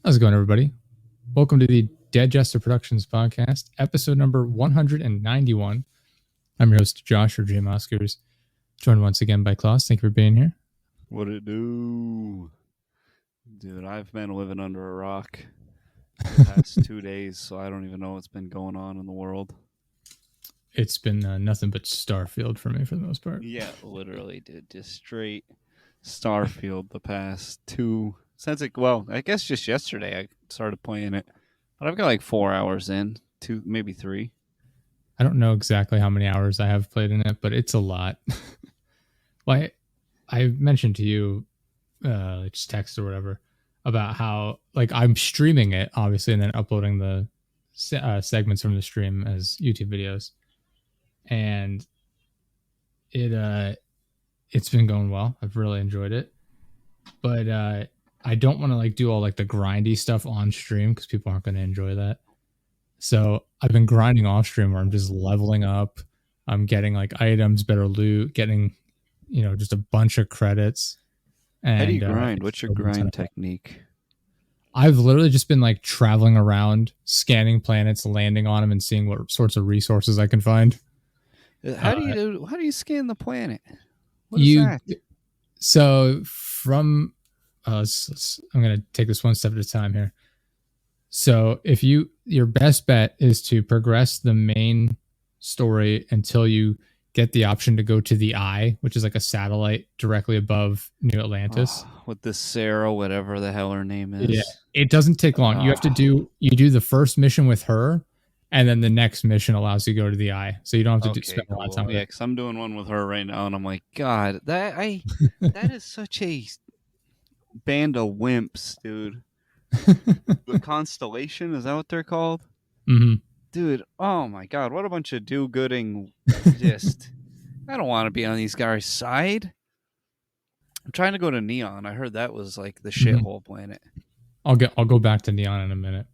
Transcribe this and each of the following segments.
How's it going, everybody? Welcome to the Dead Jester Productions podcast, episode number 191. I'm your host, Josh, or J Oscars, joined once again by Klaus. Thank you for being here. What it do? Dude, I've been living under a rock the past 2 days, so I don't even know what's been going on in the world. It's been nothing but Starfield for me for the most part. Yeah, literally, dude. Just straight Starfield the past I guess just yesterday I started playing it. But I've got like 4 hours in, maybe 3. I don't know exactly how many hours I have played in it, but it's a lot. Like I mentioned to you, just text or whatever, about how like I'm streaming it, obviously, and then uploading the segments from the stream as YouTube videos. And it's been going well. I've really enjoyed it, but I don't want to like do all like the grindy stuff on stream because people aren't going to enjoy that. So I've been grinding off stream where I'm just leveling up. I'm getting like items, better loot, getting just a bunch of credits. And How do you grind? What's your grind technique? I've literally just been like traveling around, scanning planets, landing on them, and seeing what sorts of resources I can find. How do you scan the planet? What is that? So from I'm going to take this one step at a time here. So if your best bet is to progress the main story until you get the option to go to the Eye, which is like a satellite directly above New Atlantis. With the Sarah, whatever the hell her name is. Yeah, it doesn't take long. You have to do the first mission with her, and then the next mission allows you to go to the Eye. So you don't have to spend a lot of time with it. Yeah, because I'm doing one with her right now, and I'm like, God, that is such a band of wimps, dude. The Constellation, is that what they're called? Mm-hmm. Dude, oh my God, what a bunch of do-gooding. I don't want to be on these guys' side. I'm trying to go to Neon. I heard that was like the shithole planet. I'll go back to Neon in a minute.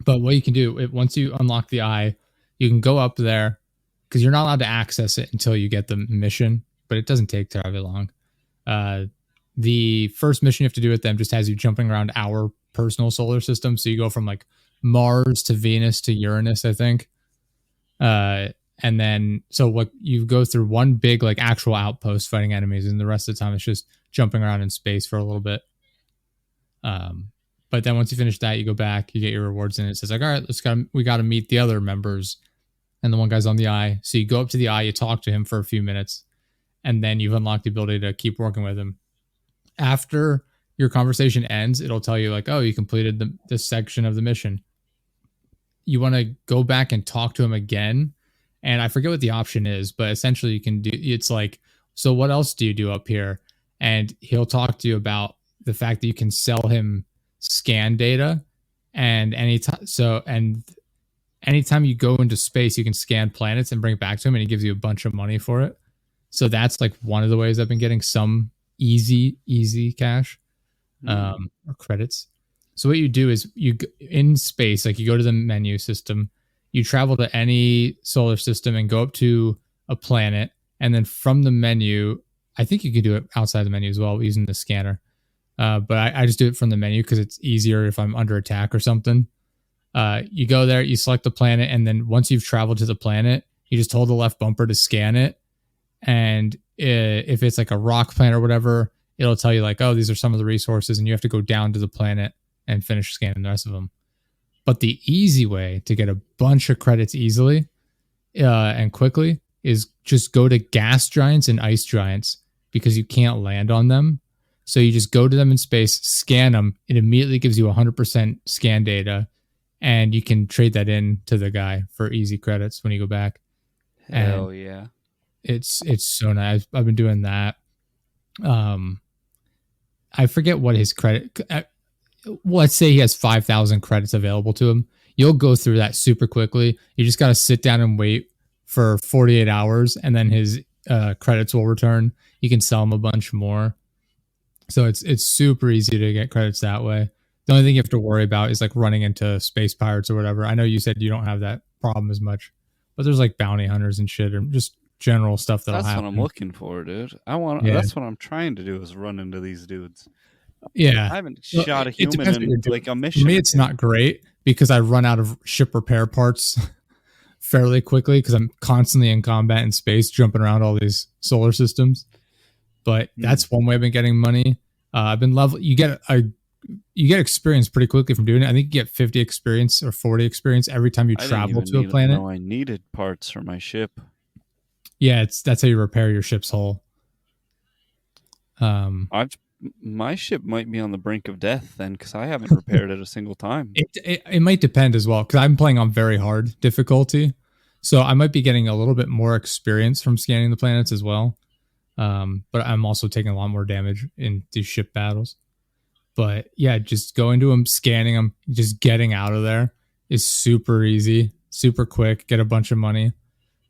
But what you can do, once you unlock the Eye, you can go up there because you're not allowed to access it until you get the mission, but it doesn't take terribly long. The first mission you have to do with them just has you jumping around our personal solar system. So you go from like Mars to Venus to Uranus, I think. And then, so what you go through one big like actual outpost fighting enemies, and the rest of the time it's just jumping around in space for a little bit. But then once you finish that, you go back, you get your rewards, and it says like, all right, we got to meet the other members. And the one guy's on the Eye. So you go up to the Eye, you talk to him for a few minutes, and then you've unlocked the ability to keep working with him. After your conversation ends, it'll tell you like, oh, you completed this section of the mission. You want to go back and talk to him again. And I forget what the option is, but essentially you can do, it's like, so what else do you do up here? And he'll talk to you about the fact that you can sell him scan data. And anytime you go into space, you can scan planets and bring it back to him, and he gives you a bunch of money for it. So that's like one of the ways I've been getting some easy cash or credits. So what you do is you in space, like you go to the menu system, you travel to any solar system and go up to a planet, and then from the menu, I think you can do it outside the menu as well using the scanner. But I just do it from the menu because it's easier if I'm under attack or something. You go there, you select the planet, and then once you've traveled to the planet, you just hold the left bumper to scan it. And if it's like a rock planet or whatever, it'll tell you like, oh, these are some of the resources, and you have to go down to the planet and finish scanning the rest of them. But the easy way to get a bunch of credits easily and quickly is just go to gas giants and ice giants, because you can't land on them. So you just go to them in space, scan them. It immediately gives you 100% scan data, and you can trade that in to the guy for easy credits when you go back. Hell yeah. It's so nice. I've been doing that. I forget what his credit. Let's say he has 5,000 credits available to him. You'll go through that super quickly. You just got to sit down and wait for 48 hours, and then his credits will return. You can sell him a bunch more. So it's super easy to get credits that way. The only thing you have to worry about is like running into space pirates or whatever. I know you said you don't have that problem as much, but there's like bounty hunters and shit, or just general stuff that'll happen. That's what I'm looking for, dude. That's what I'm trying to do, is run into these dudes. Yeah. I haven't Well, shot a it human depends what you're in doing. like a For mission. me, it's not great because I run out of ship repair parts fairly quickly because I'm constantly in combat in space, jumping around all these solar systems. But that's one way I've been getting money. I've been level. You get experience pretty quickly from doing it. I think you get 50 experience or 40 experience every time you I didn't travel even to a planet. know I needed parts for my ship. Yeah, that's how you repair your ship's hull. My ship might be on the brink of death then, because I haven't repaired it a single time. It might depend as well because I'm playing on very hard difficulty, so I might be getting a little bit more experience from scanning the planets as well. But I'm also taking a lot more damage in these ship battles. But yeah, just going to them, scanning them, just getting out of there is super easy, super quick. Get a bunch of money.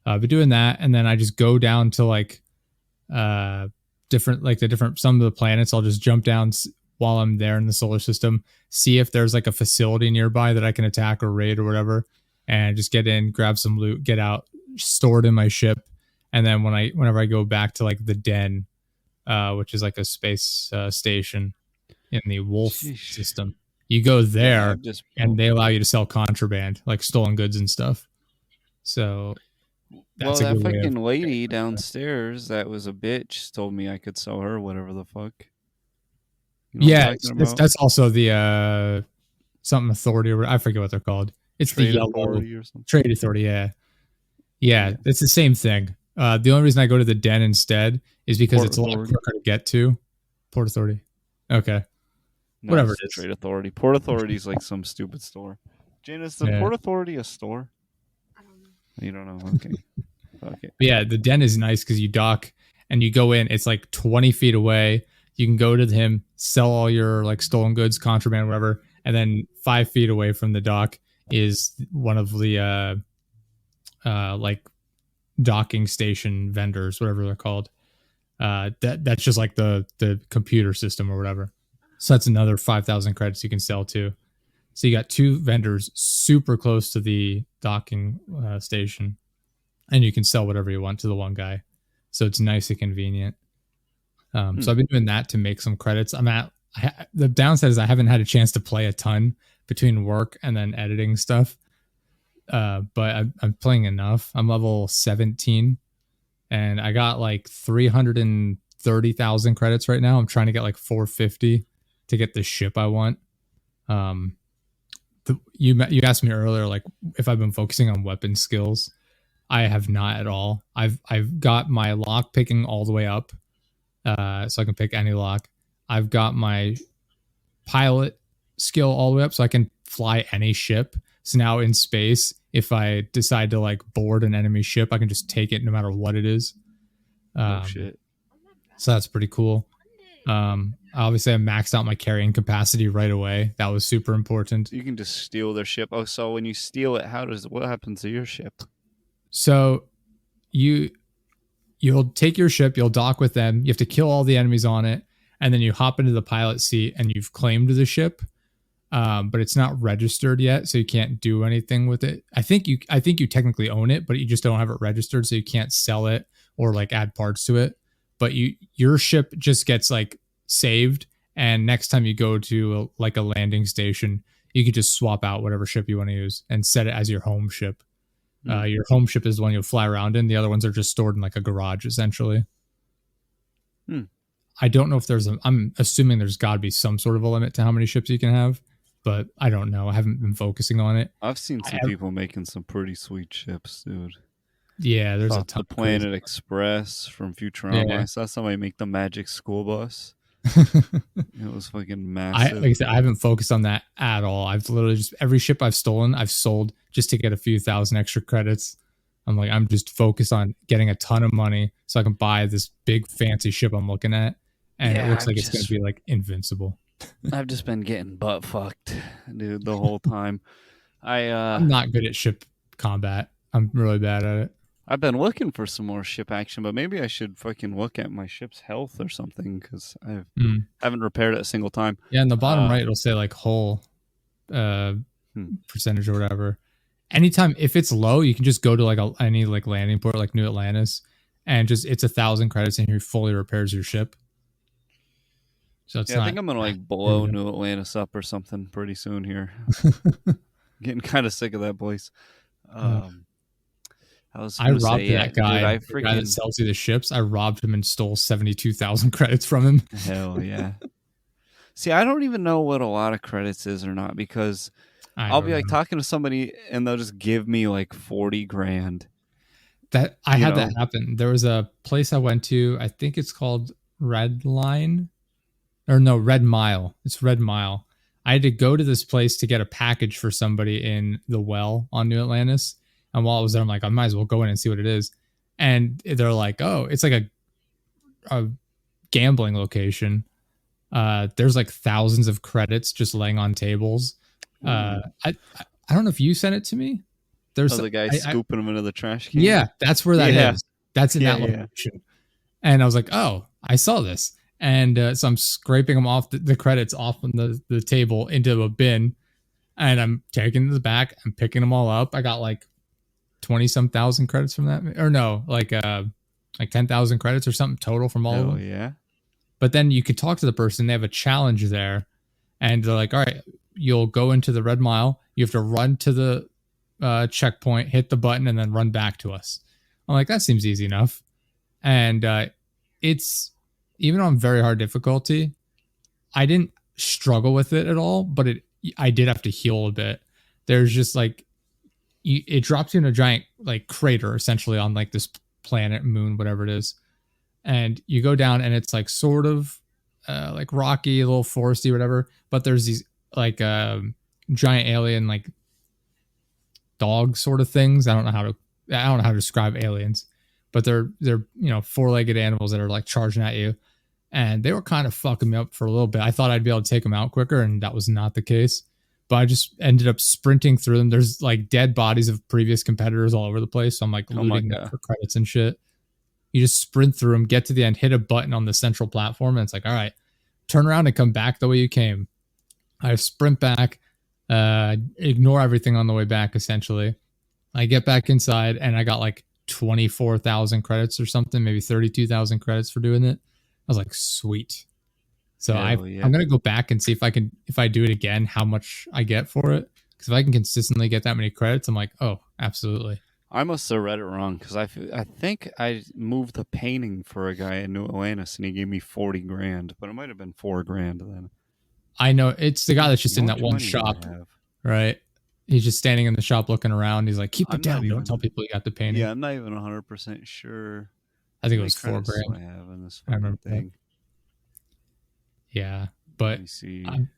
But doing that, and then I just go down to like different some of the planets. I'll just jump down while I'm there in the solar system, see if there's like a facility nearby that I can attack or raid or whatever, and just get in, grab some loot, get out, store it in my ship, and then whenever I go back to like the den, which is like a space station in the Wolf system, you go there and they allow you to sell contraband, like stolen goods and stuff. So that's that fucking lady downstairs that was a bitch told me I could sell her whatever the fuck. You know that's also the something authority, or I forget what they're called. It's trade the yellow authority or something. Trade authority, yeah. It's the same thing. The only reason I go to the den instead is because Port it's authority. A lot quicker to get to. Port Authority. Okay. No, whatever it is. Trade Authority. Port Authority is like some stupid store. Jane, is the Port Authority a store? I don't know. You don't know? Okay. Okay. Yeah, the den is nice because you dock and you go in. It's like 20 feet away. You can go to him, sell all your like stolen goods, contraband, whatever, and then 5 feet away from the dock is one of the like docking station vendors, whatever they're called. That's just like the computer system or whatever. So that's another 5,000 credits you can sell to. So you got two vendors super close to the docking station, and you can sell whatever you want to the one guy. So it's nice and convenient. So I've been doing that to make some credits. The downside is I haven't had a chance to play a ton between work and then editing stuff. But I'm playing enough. I'm level 17 and I got like 330,000 credits right now. I'm trying to get like 450 to get the ship I want. You asked me earlier, like if I've been focusing on weapon skills. I have not at all. I've got my lock picking all the way up. So I can pick any lock. I've got my pilot skill all the way up so I can fly any ship. So now in space, if I decide to like board an enemy ship, I can just take it no matter what it is. Oh shit. So that's pretty cool. Obviously I maxed out my carrying capacity right away. That was super important. You can just steal their ship. Oh, so when you steal it, what happens to your ship? So you'll take your ship, you'll dock with them, you have to kill all the enemies on it, and then you hop into the pilot seat and you've claimed the ship. But it's not registered yet, so you can't do anything with it. I think you technically own it, but you just don't have it registered, so you can't sell it or like add parts to it. But your ship just gets like saved, and next time you go to a landing station, you could just swap out whatever ship you want to use and set it as your home ship. Your home ship is the one you'll fly around in. The other ones are just stored in like a garage, essentially. I don't know if I'm assuming there's got to be some sort of a limit to how many ships you can have, but I don't know. I haven't been focusing on it. I've seen some people making some pretty sweet ships, dude. Yeah, there's a ton. The Planet Express from Futurama. Yeah. I saw somebody make the Magic School Bus. It was fucking massive. Like I said, I haven't focused on that at all. I've literally just every ship I've stolen, I've sold just to get a few thousand extra credits. I'm just focused on getting a ton of money so I can buy this big fancy ship I'm looking at, and it looks like it's going to be like invincible. I've just been getting butt fucked, dude, the whole time. I'm not good at ship combat. I'm really bad at it. I've been looking for some more ship action, but maybe I should fucking look at my ship's health or something because I haven't repaired it a single time. Yeah, in the bottom right, it'll say like hull percentage or whatever. Anytime, if it's low, you can just go to like any like landing port like New Atlantis and just it's 1,000 credits and he fully repairs your ship. So it's Yeah, I not think I'm gonna like blow New Atlantis up or something pretty soon here. Getting kind of sick of that place. uh, I was I gonna say, robbed yeah, that dude. guy, I the guy that freaking sells you the ships. I robbed him and stole 72,000 credits from him. hell yeah. See, I don't even know what a lot of credits is or not because I I'll don't be like know. talking to somebody and they'll just give me like 40 grand. That I You had that know? happen. There was a place I went to. I think it's called Red Line, or no, Red Mile. It's Red Mile. I had to go to this place to get a package for somebody in the well on New Atlantis. And while I was there, I'm like, I might as well go in and see what it is. And they're like, oh, it's like a gambling location. There's like thousands of credits just laying on tables. I don't know if you sent it to me. Oh, There's the guy I scooping them into the trash can. Yeah, that's where that Yeah, is. That's in yeah, that yeah. location. And I was like, oh, I saw this. And so I'm scraping them off the credits off on the table into a bin. And I'm taking the back. I'm picking them all up. I got like 20 some thousand credits from that. Or no, like 10,000 credits or something total from all of Hell them. yeah. But then you could talk to the person. They have a challenge there. And they're like, all right, you'll go into the Red Mile. You have to run to the checkpoint, hit the button, and then run back to us. I'm like, that seems easy enough. And it's even on very hard difficulty. I didn't struggle with it at all, but I did have to heal a bit. There's just like it drops you in a giant like crater essentially on like this planet, moon, whatever it is, and you go down and it's like sort of like rocky, a little foresty, whatever. But there's these like giant alien like dog sort of things. I don't know how to describe aliens, but they're four-legged animals that are like charging at you, and they were kind of fucking me up for a little bit. I thought I'd be able to take them out quicker, and that was not the case. But I just ended up sprinting through them. There's like dead bodies of previous competitors all over the place, so I'm like looting them for credits and shit. You just sprint through them, get to the end, hit a button on the central platform, and it's like, all right, turn around and come back the way you came. I sprint back, ignore everything on the way back, essentially. I get back inside, and I got like 24,000 credits or something, maybe 32,000 credits for doing it. I was like, sweet. So I'm going to go back and see if I do it again, how much I get for it. Because if I can consistently get that many credits, I'm like, oh, absolutely. I must have read it wrong because I think I moved the painting for a guy in New Atlantis and he gave me 40 grand, but it might have been 4 grand then. I know it's the guy that's just in that one shop, right? He's just standing in the shop looking around. He's like, keep it down. Don't tell people you got the painting. Yeah, I'm not even 100% sure. I think it was 4 grand. I have in this remember thing. Yeah, but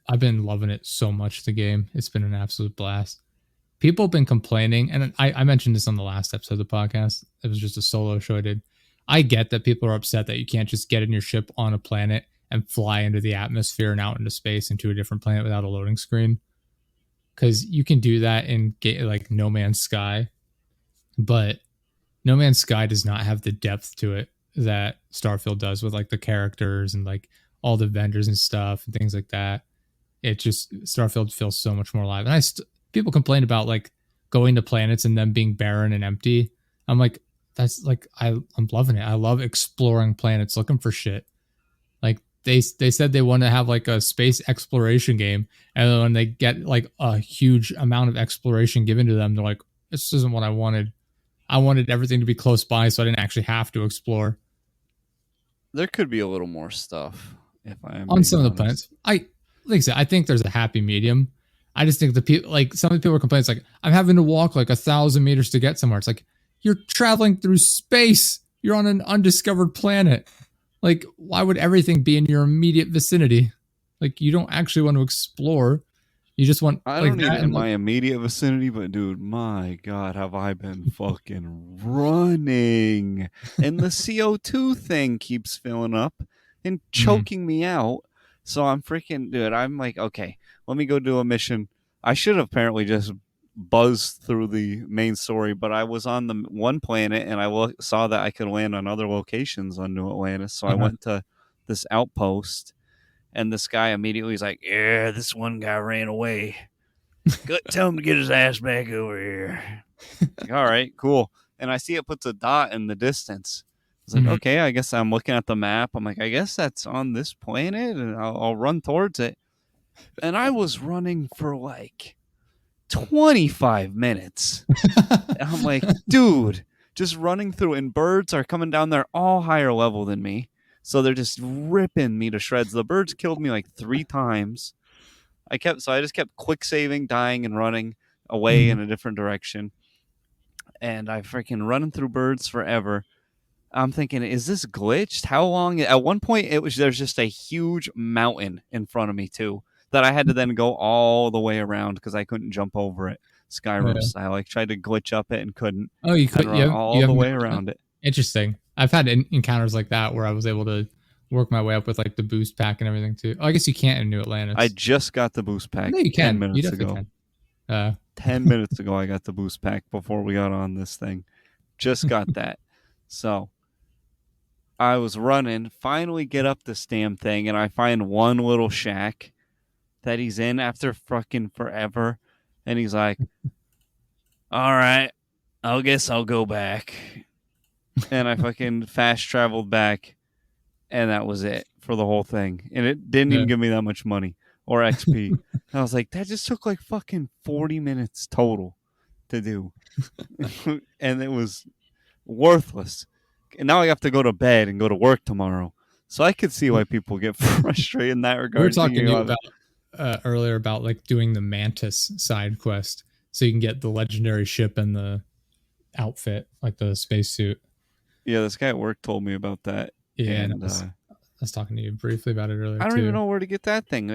I've been loving it so much, the game. It's been an absolute blast. People have been complaining, and I mentioned this on the last episode of the podcast. It was just a solo show I did. I get that people are upset that you can't just get in your ship on a planet and fly into the atmosphere and out into space into a different planet without a loading screen. Because you can do that in like No Man's Sky, but No Man's Sky does not have the depth to it that Starfield does with like the characters and like all the vendors and stuff and things like that. It just, Starfield feels so much more alive. And people complain about like going to planets and them being barren and empty. I'm like, that's like, I'm loving it. I love exploring planets, looking for shit. Like they said they want to have like a space exploration game, and then when they get like a huge amount of exploration given to them, they're like, this isn't what I wanted. I wanted everything to be close by so I didn't actually have to explore. There could be a little more stuff if I am on some of the planets. Like I said, I think there's a happy medium. I just think the people, like some of the people are complaining, it's like, I'm having to walk like 1,000 meters to get somewhere. It's like, you're traveling through space. You're on an undiscovered planet. Like, why would everything be in your immediate vicinity? Like, you don't actually want to explore. You just want. I don't need it in my immediate vicinity, but dude, my God, have I been fucking running? And the CO2 thing keeps filling up and choking me out. So I'm freaking, dude, I'm like, okay, let me go do a mission. I should have apparently just buzzed through the main story, but I was on the one planet and I saw that I could land on other locations on New Atlantis. So I went to this outpost, and this guy immediately is like, yeah, this one guy ran away. Tell him to get his ass back over here. Like, all right, cool. And I see it puts a dot in the distance. was like, okay, I guess I'm looking at the map. I'm like, I guess that's on this planet, and I'll run towards it. And I was running for like 25 minutes. And I'm like, dude, just running through, and birds are coming down there all higher level than me. So they're just ripping me to shreds. The birds killed me like 3 times. I just kept quick saving, dying, and running away in a different direction. And I freaking running through birds forever. I'm thinking, is this glitched? How long? At one point, there's just a huge mountain in front of me too that I had to then go all the way around because I couldn't jump over it. Skyrim style. I tried to glitch up it and couldn't. Oh, you could run all the way around it. Interesting. I've had encounters like that where I was able to work my way up with like the boost pack and everything too. Oh, I guess you can't in New Atlantis. I just got the boost pack. No, you can. 10 minutes ago. 10 minutes ago, I got the boost pack before we got on this thing. Just got that. So I was running, finally get up this damn thing, and I find one little shack that he's in after fucking forever. And he's like, all right, I guess I'll go back. And I fucking fast traveled back, and that was it for the whole thing. And it didn't even give me that much money or XP. And I was like, that just took like fucking 40 minutes total to do. And it was worthless. And now I have to go to bed and go to work tomorrow. So I could see why people get frustrated in that regard. We were talking to you about earlier about like doing the Mantis side quest so you can get the legendary ship and the outfit, like the spacesuit. Yeah, this guy at work told me about that. Yeah, and I was talking to you briefly about it earlier. I don't even know where to get that thing.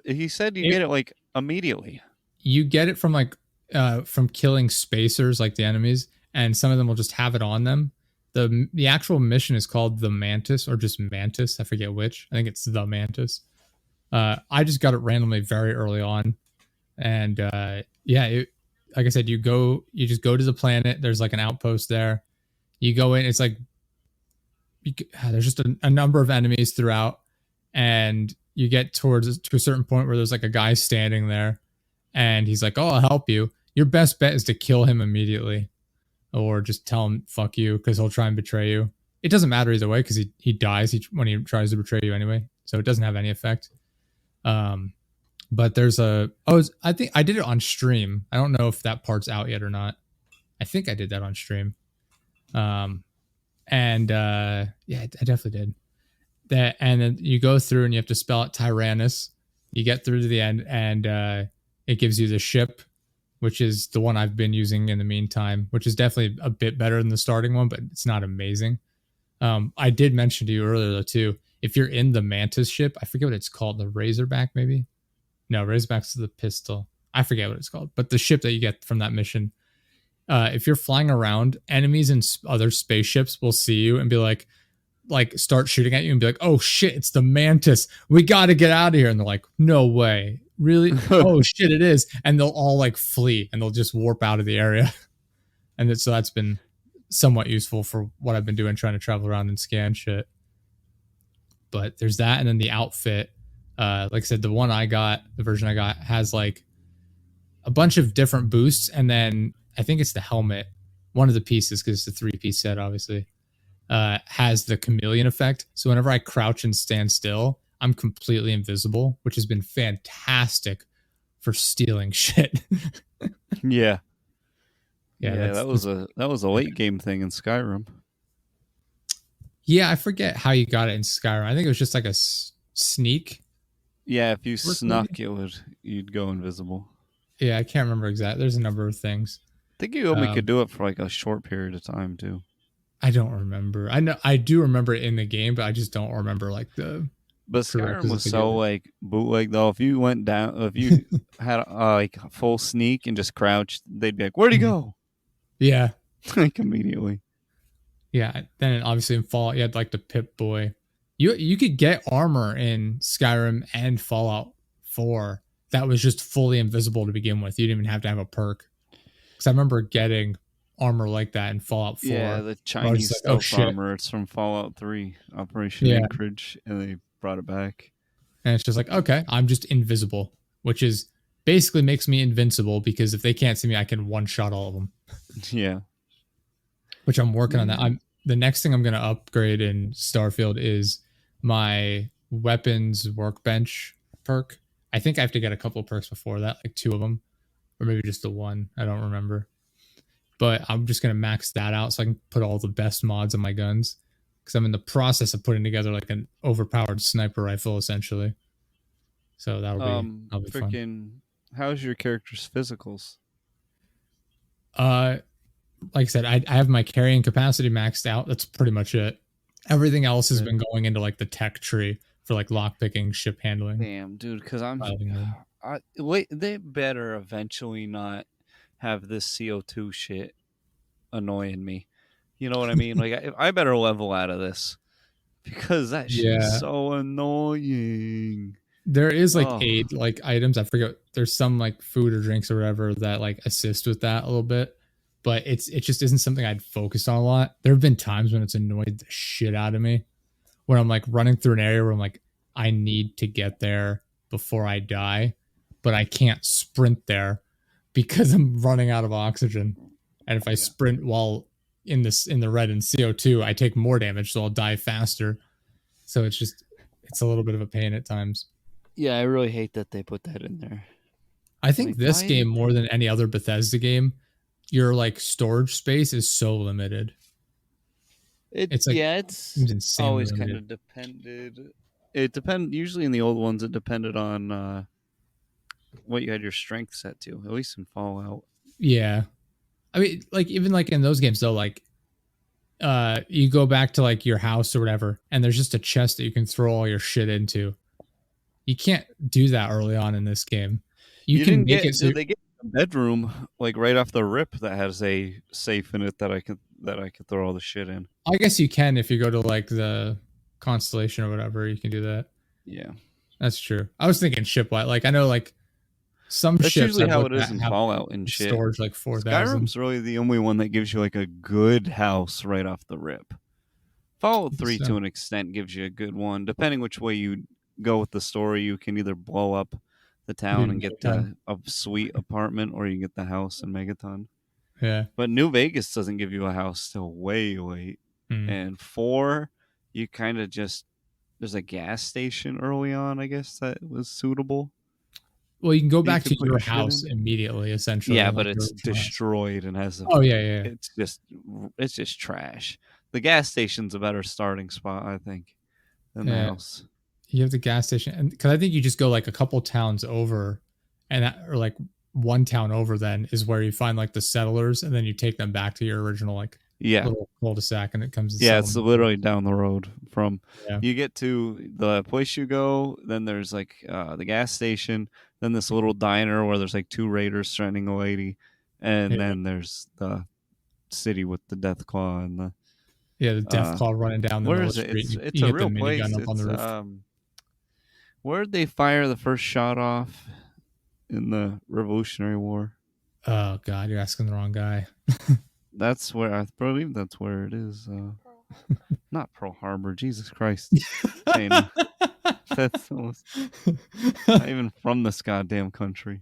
He said you get it like immediately. You get it from like from killing spacers, like the enemies, and some of them will just have it on them. The actual mission is called the Mantis, or just Mantis. I forget which. I think it's the Mantis. I just got it randomly very early on, and like I said, you just go to the planet. There's like an outpost there. You go in. It's like there's just a number of enemies throughout, and you get to a certain point where there's like a guy standing there, and he's like, "Oh, I'll help you." Your best bet is to kill him immediately, or just tell him "fuck you" because he'll try and betray you. It doesn't matter either way because he dies when he tries to betray you anyway, so it doesn't have any effect. But there's I think I did it on stream. I don't know if that part's out yet or not. I think I did that on stream. I definitely did that. And then you go through and you have to spell it Tyrannus. You get through to the end, and it gives you the ship, which is the one I've been using in the meantime, which is definitely a bit better than the starting one, but it's not amazing. I did mention to you earlier though too, if you're in the Mantis ship, I forget what it's called, the Razorback maybe. No, Razorback's the pistol. I forget what it's called, but the ship that you get from that mission. If you're flying around, enemies and other spaceships will see you and be like start shooting at you and be like, "Oh shit, it's the Mantis. We got to get out of here." And they're like, "No way, really? Oh shit, it is." And they'll all like flee and they'll just warp out of the area. And so that's been somewhat useful for what I've been doing, trying to travel around and scan shit. But there's that, and then the outfit. Like I said, the version I got has like a bunch of different boosts, and then I think it's the helmet, one of the pieces, because it's a 3-piece set, obviously, has the chameleon effect. So whenever I crouch and stand still, I'm completely invisible, which has been fantastic for stealing shit. Yeah, that was a late game thing in Skyrim. Yeah, I forget how you got it in Skyrim. I think it was just like a sneak. Yeah, if you snuck, you'd go invisible. Yeah, I can't remember exactly. There's a number of things. I think you only could do it for like a short period of time too. I don't remember. I do remember it in the game, but I just don't remember like the. But Skyrim was so like bootleg though. If you went down, if you had like a full sneak and just crouched, they'd be like, "Where'd he go?" Yeah, like immediately. Yeah, then obviously in Fallout you had like the Pip-Boy. You could get armor in Skyrim and Fallout 4 that was just fully invisible to begin with. You didn't even have to have a perk. Because I remember getting armor like that in Fallout 4. Yeah, the Chinese armor. It's from Fallout 3, Operation Anchorage, and they brought it back. And it's just like, okay, I'm just invisible, which is basically makes me invincible because if they can't see me, I can one-shot all of them. Yeah. Which I'm working on that. the next thing I'm gonna upgrade in Starfield is my weapons workbench perk. I think I have to get a couple perks before that, like 2 of them, or maybe just the one. I don't remember. But I'm just gonna max that out so I can put all the best mods on my guns because I'm in the process of putting together like an overpowered sniper rifle essentially. So that'll be fun. Freaking, how's your character's physicals? Uh, like I said, I have my carrying capacity maxed out. That's pretty much it. Everything else has been going into like the tech tree for like lockpicking, ship handling. Damn, dude, because piloting mode. wait, they better eventually not have this CO2 shit annoying me. You know what I mean? Like, I better level out of this because that shit's Yeah. so annoying. There is like Oh. aid like items. I forget. There's some like food or drinks or whatever that like assist with that a little bit, but it just isn't something I'd focus on a lot. There have been times when it's annoyed the shit out of me when I'm like running through an area where I'm like, I need to get there before I die, but I can't sprint there because I'm running out of oxygen. And if I sprint while in the red and CO2, I take more damage, so I'll die faster. So it's a little bit of a pain at times. Yeah, I really hate that they put that in there. I think Like, this why- game more than any other Bethesda game, your like storage space is so limited. It's like- it's It's insanely always kind limited. of depended. It depend usually in the old ones. It depended on what you had your strength set to. At least in Fallout. Yeah. I mean, like even like in those games though, like you go back to like your house or whatever, and there's just a chest that you can throw all your shit into. You can't do that early on in this game. You can didn't make get, it so They get a bedroom like right off the rip that has a safe in it that I could throw all the shit in. I guess you can if you go to like the Constellation or whatever, you can do that. Yeah, That's true. I was thinking shipwide. Like I know like some that's ships usually I've how looked it is at in have Fallout and shit. storage like 4,000. Skyrim's really the only one that gives you like a good house right off the rip. Fallout 3 So- to an extent gives you a good one. Depending which way you go with the story, you can either blow up the town and get a sweet apartment, or you can get the house in Megaton. Yeah. But New Vegas doesn't give you a house till way late. Mm. And 4, you kind of just, there's a gas station early on, I guess, that was suitable. Well, you can go You back can to put your your shit house in. immediately, essentially. Yeah, like but your it's original house. destroyed and has a. Oh yeah. It's just trash. The gas station's a better starting spot, I think, than the Yeah. house. You have the gas station, and because I think you just go like a couple towns over, and or like one town over, then is where you find like the settlers, and then you take them back to your original like Yeah, little cul-de-sac, and it comes. To yeah, it's settlement. literally down the road from. Yeah. You get to the place you go, then there's like the gas station, then this little diner where there's like 2 raiders threatening a lady, and Yeah. then there's the city with the death claw and the. the death claw running down the Where middle is of the it? street. It's you a get real the place. minigun up on the It's, roof. where'd they fire the first shot off in the Revolutionary War? Oh God, you're asking the wrong guy. That's where I believe that's where it is. Not Pearl Harbor. Jesus Christ. Dana. That's almost not even from this goddamn country.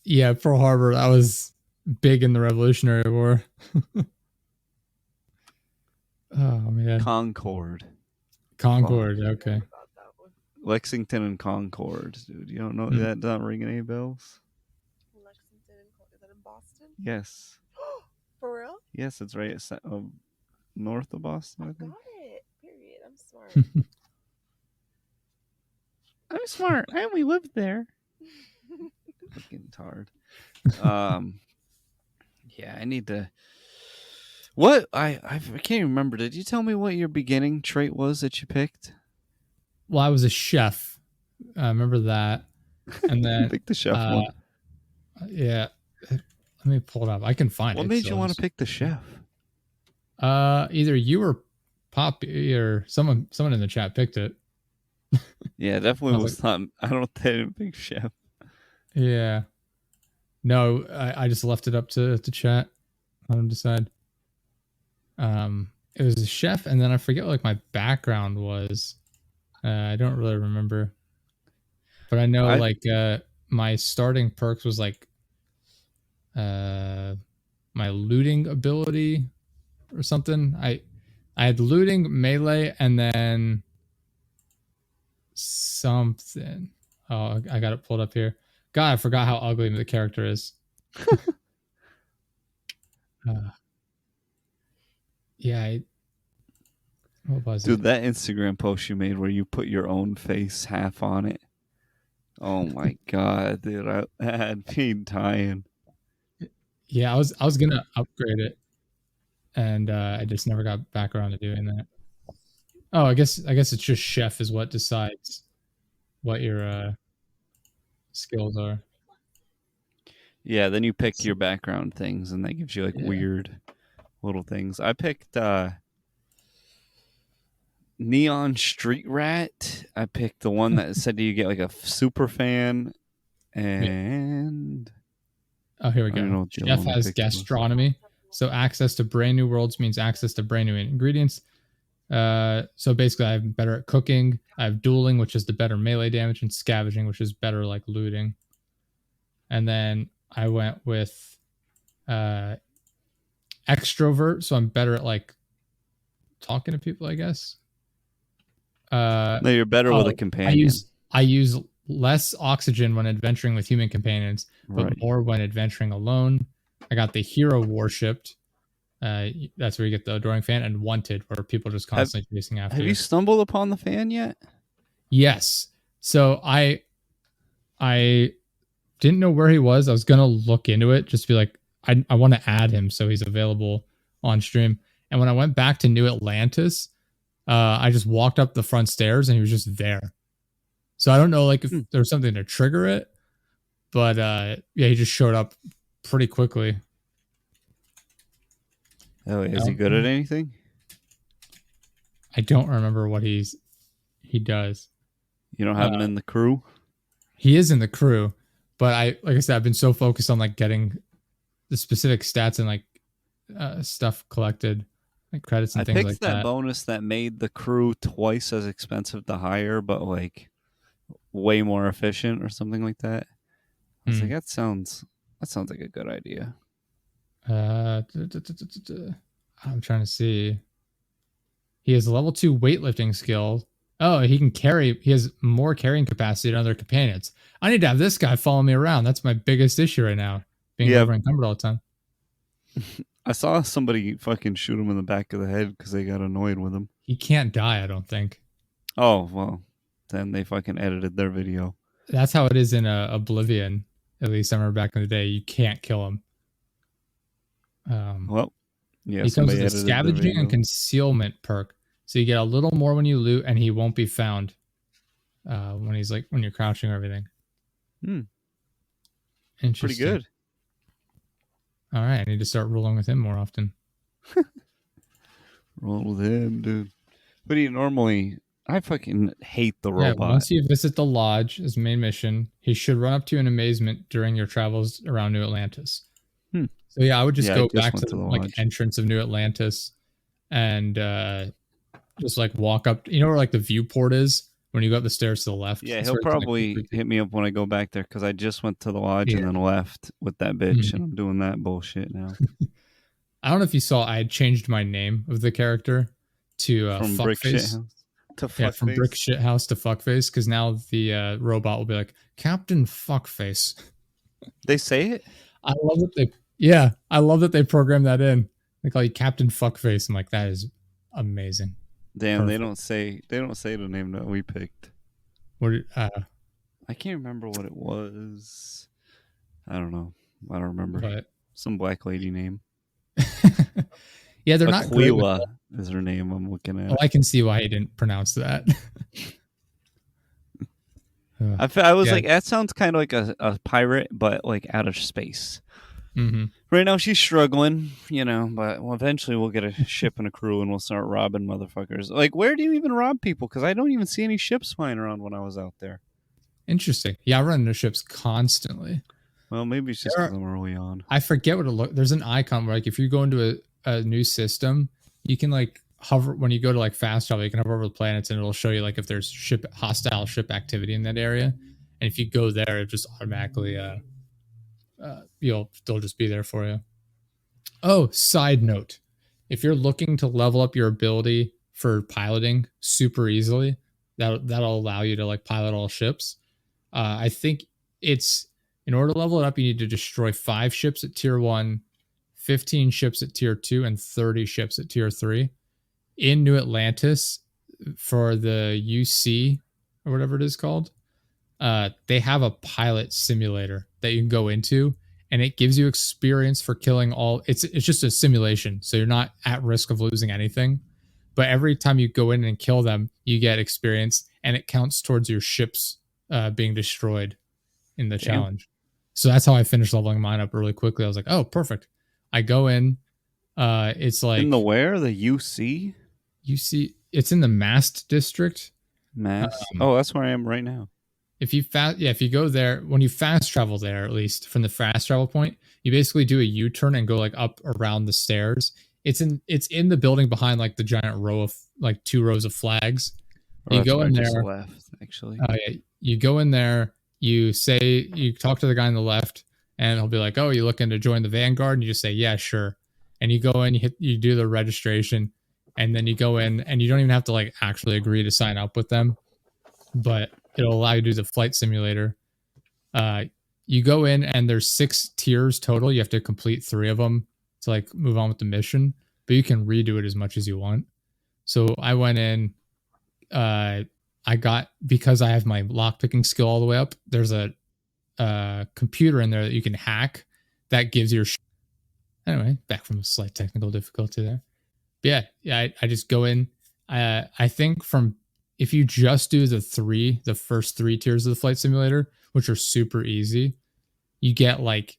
Yeah, Pearl Harbor. That was big in the Revolutionary War. Oh man, Concord. Concord. Okay. Lexington and Concord, dude. You don't know that? Not ringing any bells? Lexington and Concord. Is that in Boston? Yes. For real? Yes, it's right north of Boston, I I think. got it. Period. I'm smart. I'm smart. I only lived there. Fucking tard. Yeah, I need to. What I can't remember. Did you tell me what your beginning trait was that you picked? Well, I was a chef. I remember that. And then Pick the chef one. yeah. Let me pull it up. I can find it. What made you want to pick the chef? Either you or Poppy or someone in the chat picked it. Yeah, definitely I was not. I don't think big chef. Yeah. No, I just left it up to chat. Let them decide. It was a chef, and then I forget what like my background was. I don't really remember, but I know like my starting perks was like my looting ability or something. I had looting, melee, and then something. Oh, I got it pulled up here. God, I forgot how ugly the character is. Yeah, what was Dude, it? that Instagram post you made where you put your own face half on it. Oh my god, dude, I had me dying. Yeah, I was gonna upgrade it, and I just never got back around to doing that. Oh, I guess it's just chef is what decides what your skills are. Yeah, then you pick your background things, and that gives you like Yeah. weird little things. I picked Neon Street Rat. I picked the one that said you get like a super fan, and Oh, here we I don't go. know what the other Chef one I has picked was. gastronomy, so access to brand new worlds means access to brand new ingredients. So basically, I'm better at cooking. I have dueling, which is the better melee damage, and scavenging, which is better like looting. And then I went with extrovert, so I'm better at like talking to people, I guess. No, you're better with a companion. I use less oxygen when adventuring with human companions, but Right. more when adventuring alone. I got the hero worshipped. That's where you get the adoring fan, and wanted, where people are just constantly chasing after Have you stumbled upon the fan yet? Yes. So I didn't know where he was. I was gonna look into it, just be like, I want to add him so he's available on stream. And when I went back to New Atlantis, I just walked up the front stairs and he was just there. So I don't know like if there was something to trigger it, but yeah, he just showed up pretty quickly. Oh, is he good at anything? I don't remember what he does. You don't have him in the crew? He is in the crew, but like I said, I've been so focused on like getting the specific stats and like stuff collected, like credits and things like that. I picked that bonus that made the crew twice as expensive to hire, but like way more efficient or something like that. I was like, that sounds like a good idea. I'm trying to see. He has a level 2 weightlifting skill. Oh, he can carry. He has more carrying capacity than other companions. I need to have this guy follow me around. That's my biggest issue right now, being over encumbered all the time. I saw somebody fucking shoot him in the back of the head because they got annoyed with him. He can't die, I don't think. Oh, well, then they fucking edited their video. That's how it is in Oblivion. At least I remember back in the day, you can't kill him. Well, yeah, he comes with a scavenging and concealment perk. So you get a little more when you loot, and he won't be found when you're crouching or everything. Interesting. Pretty good. All right, I need to start rolling with him more often. Roll with him, dude. But he normally, I fucking hate the robot. Yeah, once you visit the lodge as main mission, he should run up to you in amazement during your travels around New Atlantis. So yeah, I would just go back to the like entrance of New Atlantis and just like walk up. You know where like the viewport is when you go up the stairs to the left? Yeah, he'll probably hit me up when I go back there because I just went to the lodge and then left with that bitch, and I'm doing that bullshit now. I don't know if you saw, I had changed my name of the character to from Brick Shit House to Fuckface. From Brick Shit House to Fuckface, because now the robot will be like Captain Fuckface. They say it. I love that they programmed that in. They call you Captain Fuckface. I'm like, that is amazing. Damn, Perfect. They don't say the name that we picked. What? I can't remember what it was. I don't know. I don't remember. Some black lady name. Yeah, they're not. Aquila is her name. I'm looking at. Well, I can see why he didn't pronounce that. I was like, that sounds kind of like a pirate, but like out of space. Mm-hmm. Right now she's struggling, but eventually we'll get a ship and a crew and we'll start robbing motherfuckers. Like, where do you even rob people? Because I don't even see any ships flying around when I was out there. Interesting. Yeah, I run into ships constantly. Well, maybe it's just because I'm early on. I forget what it looks. There's an icon where, like, if you go into a new system, you can like hover when you go to like fast travel. You can hover over the planets, and it'll show you like if there's hostile ship activity in that area. And if you go there, it just automatically they'll just be there for you. Oh, side note. If you're looking to level up your ability for piloting super easily, that'll allow you to like pilot all ships. I think it's in order to level it up, you need to destroy 5 ships at tier 1, 15 ships at tier 2, and 30 ships at tier 3. In New Atlantis, for the UC or whatever it is called, they have a pilot simulator that you can go into, and it gives you experience for killing all. It's just a simulation, so you're not at risk of losing anything. But every time you go in and kill them, you get experience, and it counts towards your ships being destroyed in the challenge. So that's how I finished leveling mine up really quickly. I was like, oh, perfect. I go in. It's like in the where? The UC? It's in the Mast district. Mast? That's where I am right now. If you go there, when you fast travel there, at least from the fast travel point, you basically do a U-turn and go like up around the stairs. It's in the building behind like the giant row of like 2 rows of flags. You go in there. Left, actually. Yeah, you go in there. You talk to the guy on the left, and he'll be like, "Oh, you looking to join the Vanguard?" And you just say, "Yeah, sure." And you go in, you do the registration, and then you go in, and you don't even have to like actually agree to sign up with them, but it'll allow you to do the flight simulator. You go in, and there's 6 tiers total. You have to complete 3 of them to like move on with the mission, but you can redo it as much as you want. So I went in. Because I have my lockpicking skill all the way up, there's a computer in there that you can hack that gives your. Anyway, back from a slight technical difficulty there. But yeah, I just go in. I think if you just do the first 3 tiers of the flight simulator, which are super easy, you get like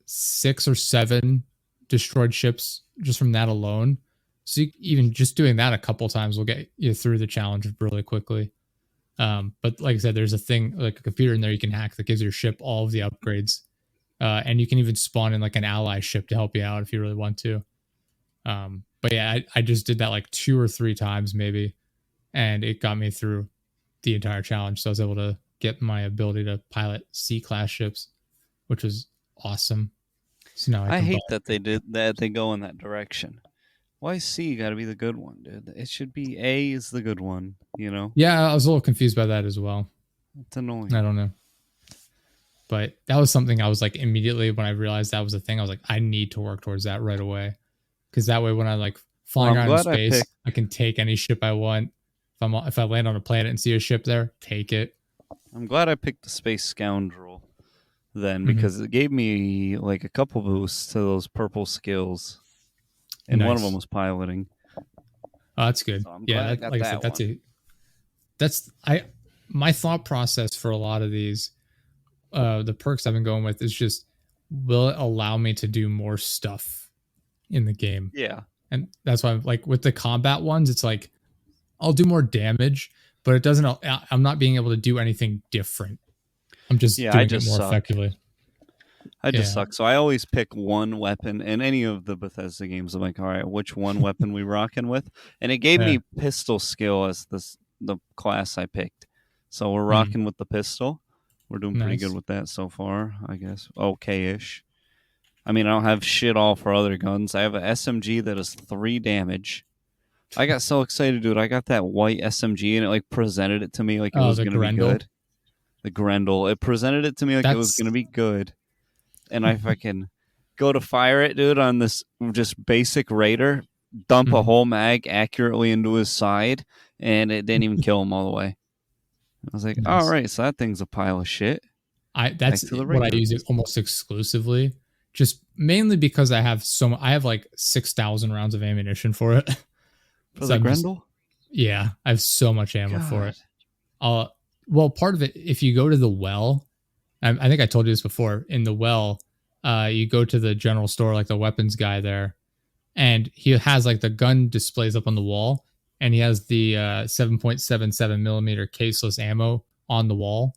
6 or 7 destroyed ships just from that alone. So even just doing that a couple times will get you through the challenge really quickly. But like I said, there's a thing like a computer in there you can hack that gives your ship all of the upgrades. And you can even spawn in like an ally ship to help you out if you really want to. But yeah, I just did that like 2 or 3 times maybe. And it got me through the entire challenge. So I was able to get my ability to pilot C-class ships, which was awesome. So now I hate that they did that. They go in that direction. Why C got to be the good one, dude? It should be A is the good one, you know? Yeah, I was a little confused by that as well. It's annoying. I don't know. But that was something I was like immediately when I realized that was a thing, I was like, I need to work towards that right away. Because that way when I like flying around in space, I can take any ship I want. If I land on a planet and see a ship there, take it. I'm glad I picked the Space Scoundrel then, because it gave me like a couple boosts to those purple skills. And one of them was piloting. Oh, that's good. So yeah, like I said, my thought process for a lot of these, the perks I've been going with is just, will it allow me to do more stuff in the game? Yeah. And that's why I'm like with the combat ones, it's like, I'll do more damage, but it doesn't, I'm not being able to do anything different. I'm just doing it more effectively. I just suck. So I always pick one weapon in any of the Bethesda games. I'm like, all right, which one weapon we rocking with? And it gave me pistol skill as the class I picked. So we're rocking with the pistol. We're doing pretty good with that so far, I guess. Okay-ish. I mean, I don't have shit all for other guns. I have an SMG that is 3 damage. I got so excited, dude. I got that white SMG and it like presented it to me like it was going to be good. The Grendel. It presented it to me like it was going to be good. And I fucking go to fire it, dude, on this just basic Raider, dump a whole mag accurately into his side, and it didn't even kill him all the way. I was like, all right, so that thing's a pile of shit. That's what I use it almost exclusively, just mainly because I have like 6,000 rounds of ammunition for it. For the Grendel? Yeah, I have so much ammo for it. Well, part of it, if you go to the well, I think I told you this before, in the well, you go to the general store, like the weapons guy there, and he has like the gun displays up on the wall, and he has the 7.77 millimeter caseless ammo on the wall,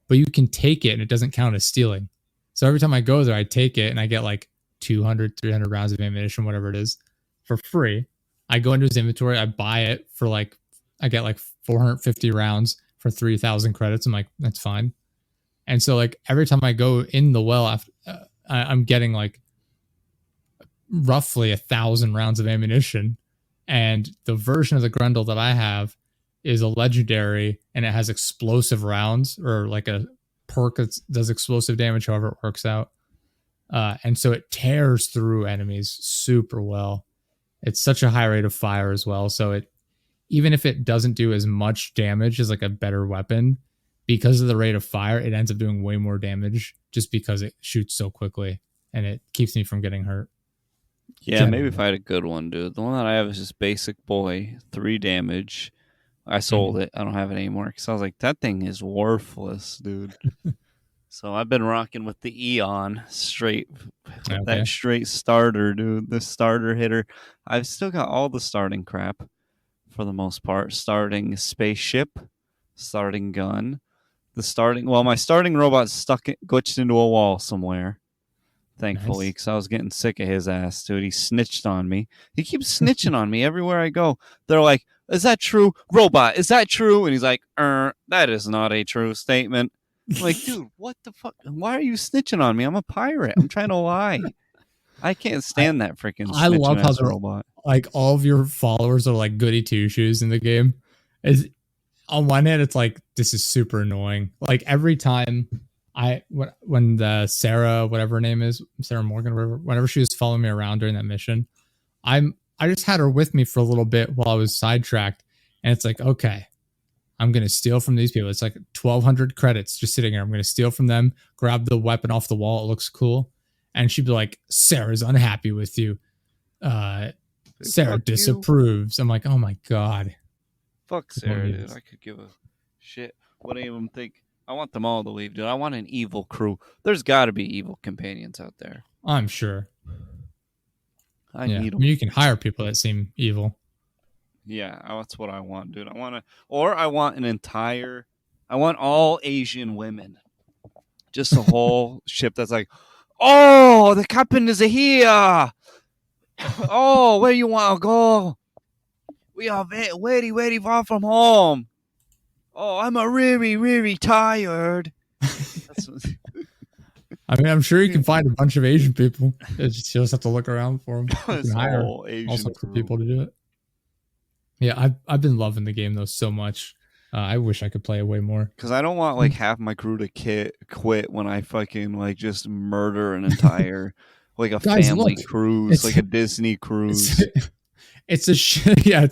but you can take it and it doesn't count as stealing. So every time I go there, I take it and I get like 200, 300 rounds of ammunition, whatever it is, for free. I go into his inventory, I buy it for like, I get like 450 rounds for 3,000 credits. I'm like, that's fine. And so like every time I go in the well, I'm getting like roughly 1,000 rounds of ammunition. And the version of the Grendel that I have is a legendary, and it has explosive rounds, or like a perk that does explosive damage, however it works out. And so it tears through enemies super well. It's such a high rate of fire as well. So it, even if it doesn't do as much damage as like a better weapon, because of the rate of fire, it ends up doing way more damage just because it shoots so quickly, and it keeps me from getting hurt. Yeah, Generally. maybe if I had a good one, dude. The one that I have is just basic boy, 3 damage. I sold it. I don't have it anymore because I was like, that thing is worthless, dude. So I've been rocking with the Eon straight, Okay. that straight starter, dude. The starter hitter. I've still got all the starting crap for the most part. Starting spaceship, starting gun, my starting robot glitched into a wall somewhere. Thankfully, because I was getting sick of his ass, dude. He snitched on me. He keeps snitching on me everywhere I go. They're like, "Is that true, robot? Is that true?" And he's like, "That is not a true statement." I'm like, dude, what the fuck? Why are you snitching on me? I'm a pirate. I'm trying to lie. I can't stand that freaking I love how snitching ass robot. like all of your followers are like goody two shoes in the game. Is on one hand, it's like this is super annoying. Like every time when the Sarah, whatever her name is, Sarah Morgan, whenever she was following me around during that mission, I just had her with me for a little bit while I was sidetracked, and it's like, okay, I'm gonna steal from these people. It's like 1,200 credits just sitting here. I'm gonna steal from them, grab the weapon off the wall. It looks cool, and she'd be like, Sarah's unhappy with you. Sarah Fuck disapproves. I'm like, oh my god. Fuck Sarah, dude. I could give a shit what any of them think. I want them all to leave, dude. I want an evil crew. There's got to be evil companions out there. I'm sure. I need them. You can hire people that seem evil. Yeah, that's what I want, dude. I want all Asian women. Just a whole ship that's like, oh, the captain is here. Oh, where you want to go? We are very, very far from home. Oh, I'm really, really tired. I mean, I'm sure you can find a bunch of Asian people. You just have to look around for them. You can hire all sorts of people to do it. Yeah, I've been loving the game though so much. I wish I could play it way more. Because I don't want like half my crew to quit when I fucking like just murder an entire like a family cruise, like a Disney cruise. It's a ship. Yeah,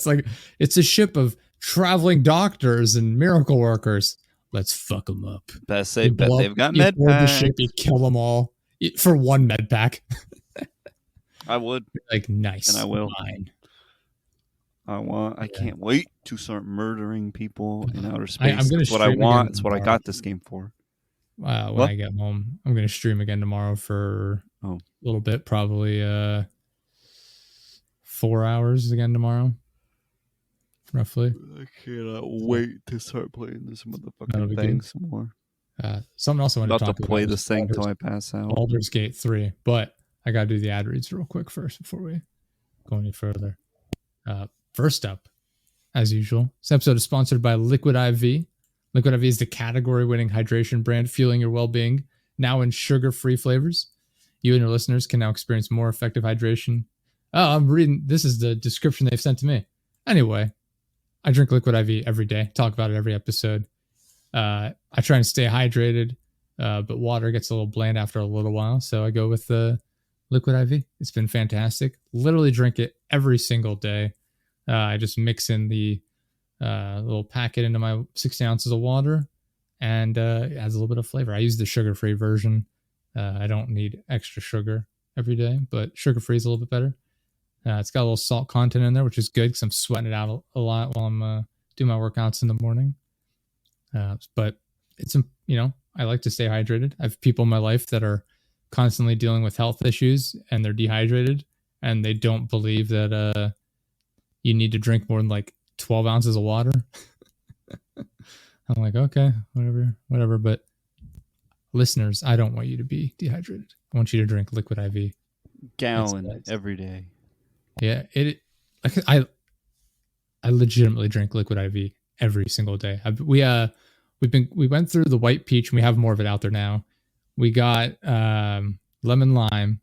it's a ship of traveling doctors and miracle workers. Let's fuck them up. Bet they've got med packs. The ship, you kill them all for one med pack. I would. Like, nice. And I will. Fine. I can't wait to start murdering people in outer space. I'm gonna That's what I want. It's what I tomorrow. got this game for. When I get home, I'm going to stream again tomorrow for a little bit, probably 4 hours again tomorrow. Roughly. I cannot wait to start playing this motherfucking thing some more. Something else I want to talk about. To play this thing until I pass out. Baldur's Gate 3, but I got to do the ad reads real quick first before we go any further. First up, as usual, this episode is sponsored by Liquid IV. Liquid IV is the category-winning hydration brand fueling your well-being, now in sugar-free flavors. You and your listeners can now experience more effective hydration. Oh, I'm reading. This is the description they've sent to me. Anyway, I drink Liquid IV every day. Talk about it every episode. I try and stay hydrated, but water gets a little bland after a little while, so I go with the Liquid IV. It's been fantastic. Literally drink it every single day. I just mix in the little packet into my 60 ounces of water, and it adds a little bit of flavor. I use the sugar-free version. I don't need extra sugar every day, but sugar-free is a little bit better. It's got a little salt content in there, which is good because I'm sweating it out a lot while I'm doing my workouts in the morning. But it's, I like to stay hydrated. I have people in my life that are constantly dealing with health issues and they're dehydrated and they don't believe that you need to drink more than like 12 ounces of water. I'm like, okay, whatever. But listeners, I don't want you to be dehydrated. I want you to drink Liquid IV. Gallon every day. Yeah, I legitimately drink Liquid IV every single day. We we went through the white peach and we have more of it out there now. We got lemon lime,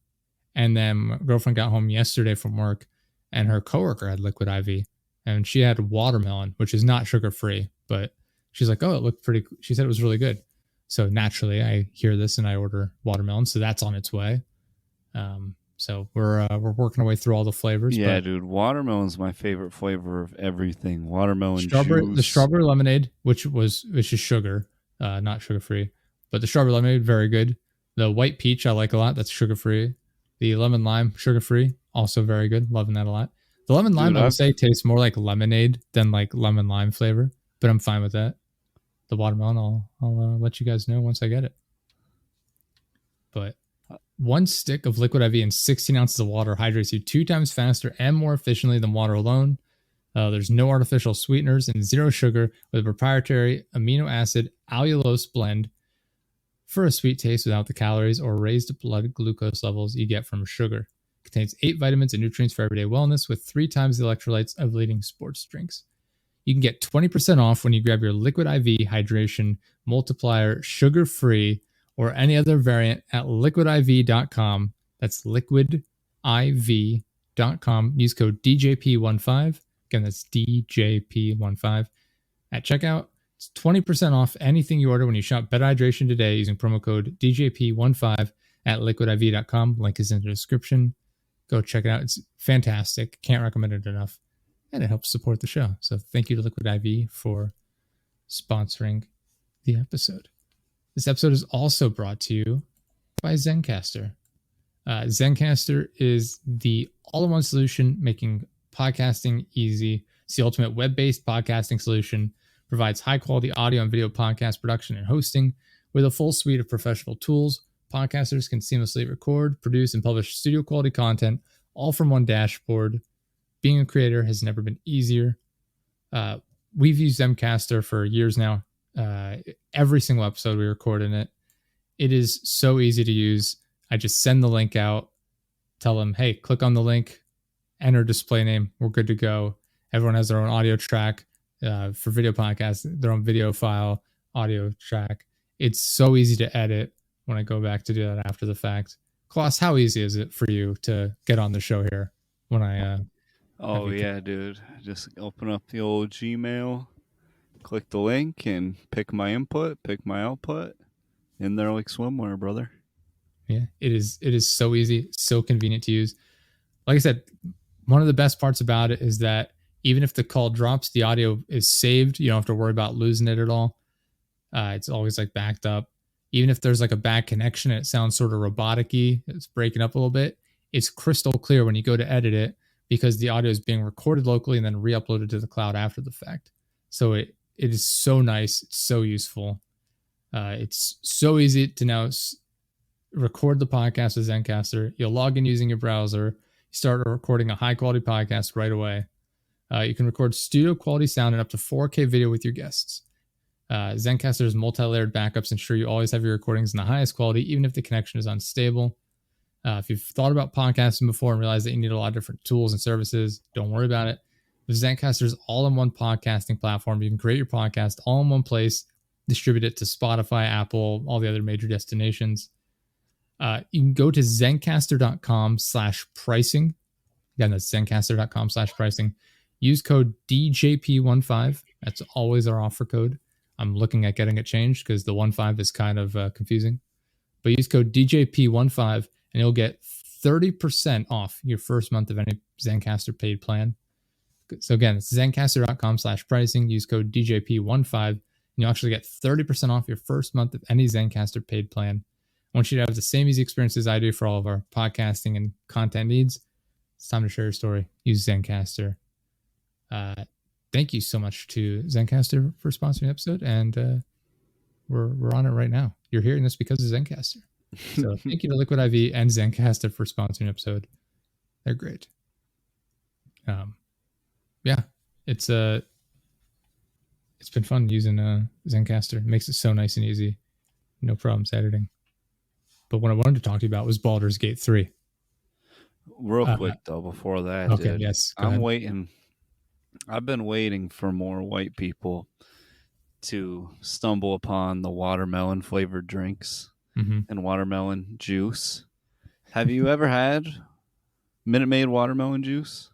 and then my girlfriend got home yesterday from work, and her coworker had liquid IV, and she had watermelon, which is not sugar free, but she's like, oh, it looked pretty. She said it was really good. So naturally, I hear this and I order watermelon, so that's on its way. So we're working our way through all the flavors. Yeah, but dude, watermelon's my favorite flavor of everything. Watermelon the juice. strawberry lemonade, which is sugar, not sugar free, but the strawberry lemonade very good. The white peach I like a lot. That's sugar free. The lemon lime sugar free, also very good. Loving that a lot. The lemon lime I would say tastes more like lemonade than like lemon lime flavor, but I'm fine with that. The watermelon, I'll let you guys know once I get it. But 1 stick of liquid IV and 16 ounces of water hydrates you 2 times faster and more efficiently than water alone. There's no artificial sweeteners and zero sugar with a proprietary amino acid allulose blend for a sweet taste without the calories or raised blood glucose levels you get from sugar. It contains 8 vitamins and nutrients for everyday wellness with 3 times the electrolytes of leading sports drinks. You can get 20% off when you grab your Liquid IV Hydration Multiplier sugar-free or any other variant at liquidiv.com. That's liquidiv.com. Use code DJP15. Again, that's DJP15 at checkout. It's 20% off anything you order when you shop Better Hydration today using promo code DJP15 at liquidiv.com. Link is in the description. Go check it out. It's fantastic. Can't recommend it enough. And it helps support the show. So thank you to Liquid IV for sponsoring the episode. This episode is also brought to you by Zencastr. Zencastr is the all-in-one solution making podcasting easy. It's the ultimate web-based podcasting solution. Provides high-quality audio and video podcast production and hosting with a full suite of professional tools. Podcasters can seamlessly record, produce, and publish studio-quality content all from one dashboard. Being a creator has never been easier. We've used Zencastr for years now. Every single episode we record in it. It is so easy to use. I just send the link out, tell them, hey, click on the link, enter display name. We're good to go. Everyone has their own audio track for video podcasts, their own video file, audio track. It's so easy to edit when I go back to do that after the fact. Klaus, how easy is it for you to get on the show here when I... Oh, yeah, dude. Just open up the old Gmail, click the link, and pick my input, pick my output. In there like swimwear, brother. Yeah, it is so easy, so convenient to use. Like I said, one of the best parts about it is that even if the call drops, the audio is saved. You don't have to worry about losing it at all. It's always like backed up. Even if there's like a bad connection and it sounds sort of robotic-y, it's breaking up a little bit, it's crystal clear when you go to edit it, because the audio is being recorded locally and then re-uploaded to the cloud after the fact. So it is so nice. It's so useful. It's so easy to now record the podcast with Zencastr. You'll log in using your browser. You start recording a high-quality podcast right away. You can record studio-quality sound and up to 4K video with your guests. Zencastr's multi-layered backups ensure you always have your recordings in the highest quality, even if the connection is unstable. If you've thought about podcasting before and realized that you need a lot of different tools and services, don't worry about it. With Zencastr's all-in-one podcasting platform, you can create your podcast all in one place, distribute it to Spotify, Apple, all the other major destinations. You can go to zencastr.com/pricing. Again, that's zencastr.com/pricing. Use code DJP15. That's always our offer code. I'm looking at getting it changed because the 15 is kind of confusing. But use code DJP15 and you'll get 30% off your first month of any Zencastr paid plan. So again, it's zencastr.com/pricing. Use code DJP15 and you'll actually get 30% off your first month of any Zencastr paid plan. I want you to have the same easy experience as I do for all of our podcasting and content needs. It's time to share your story. Use Zencastr. Thank you so much to Zencastr for sponsoring the episode, and we're on it right now. You're hearing this because of Zencastr. So thank you to Liquid IV and Zencastr for sponsoring the episode. They're great. Yeah, it's been fun using Zencastr. It makes it so nice and easy. No problems editing. But what I wanted to talk to you about was Baldur's Gate 3. Real quick, though, before that, okay, dude, yes. I'm waiting. I've been waiting for more white people to stumble upon the watermelon flavored drinks Hmm. and watermelon juice. Have you ever had Minute Maid watermelon juice?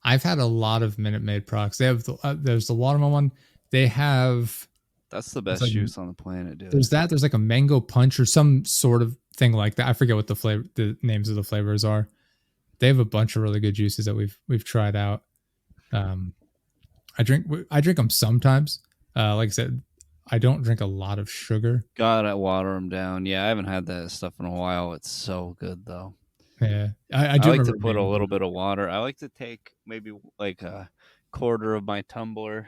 I've had a lot of Minute Maid products. They have there's the watermelon one. They have That's the it's best like juice on the planet, dude. there's that. There's like a mango punch or some sort of thing like that. I forget what the names of the flavors are. They have a bunch of really good juices that we've tried out. Um, I drink them sometimes. Like I said, I don't drink a lot of sugar. Gotta water them down. Yeah, I haven't had that stuff in a while. It's so good though. Yeah, I I do like to remember put a being- little bit of water. I like to take maybe like a quarter of my tumbler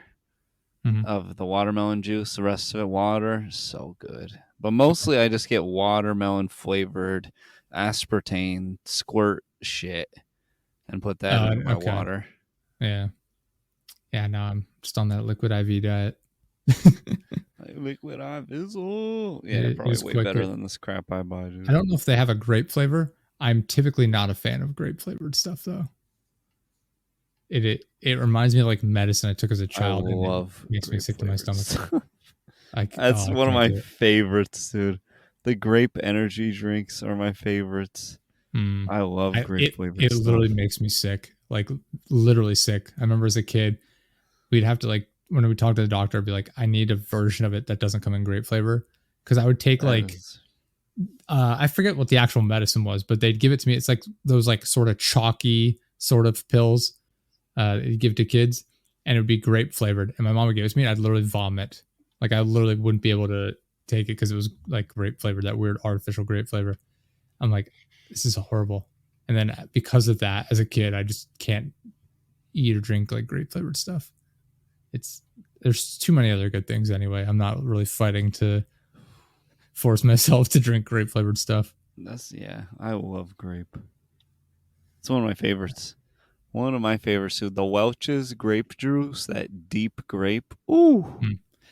Mhm. of the watermelon juice, the rest of it water. So good. But mostly I just get watermelon flavored aspartame squirt shit and put that in my okay. water. Yeah, yeah. No, I'm just on that liquid IV diet. Liquid Ivizzle. Yeah, It probably is way quite better good. than this crap I buy, dude. I don't know if they have a grape flavor. I'm typically not a fan of grape flavored stuff though. It reminds me of like medicine I took as a child. I and love it makes me grape sick to my flavored stomach. stuff. That's I one of can't my do it. favorites, dude. The grape energy drinks are my favorites. Mm. I love grape flavored It stuff. literally makes me sick, like literally sick. I remember as a kid, we'd have to like when we talked to the doctor, I'd be like, I need a version of it that doesn't come in grape flavor because I would take That like is- I forget what the actual medicine was, but they'd give it to me. It's like those like sort of chalky sort of pills you give to kids, and it would be grape flavored. And my mom would give it to me, and I'd literally vomit. Like I literally wouldn't be able to take it because it was like grape flavored, that weird artificial grape flavor. I'm like, this is horrible. And then because of that, as a kid, I just can't eat or drink like grape flavored stuff. There's too many other good things anyway. I'm not really fighting to force myself to drink grape flavored stuff. I love grape. It's one of my favorites. One of my favorites, dude. The Welch's grape juice, that deep grape. Ooh,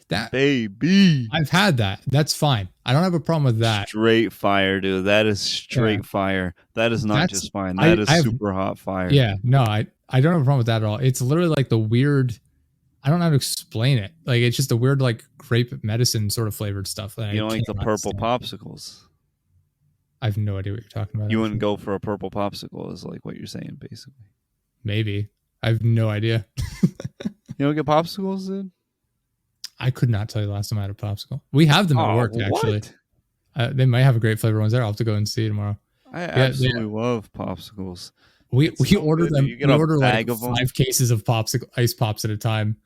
That baby. I've had that. That's fine. I don't have a problem with that. Straight fire, dude. That is straight fire. That is not That's- just fine. I- That is I've- super hot fire. Yeah, no, I don't have a problem with that at all. It's literally like the weird. I don't know how to explain it. Like it's just a weird like grape medicine sort of flavored stuff. That You I don't like the cannot purple stand. popsicles. I have no idea what you're talking about. You wouldn't actually. go for a purple popsicle, is like what you're saying, basically. Maybe. I have no idea. You don't get popsicles, dude? I could not tell you the last time I had a popsicle. We have them at work actually. What? They might have a grape flavor ones there. I'll have to go and see tomorrow. I absolutely love popsicles. We It's we so order good. them. You get We a order like bag of 'em. 5 cases of popsicle ice pops at a time.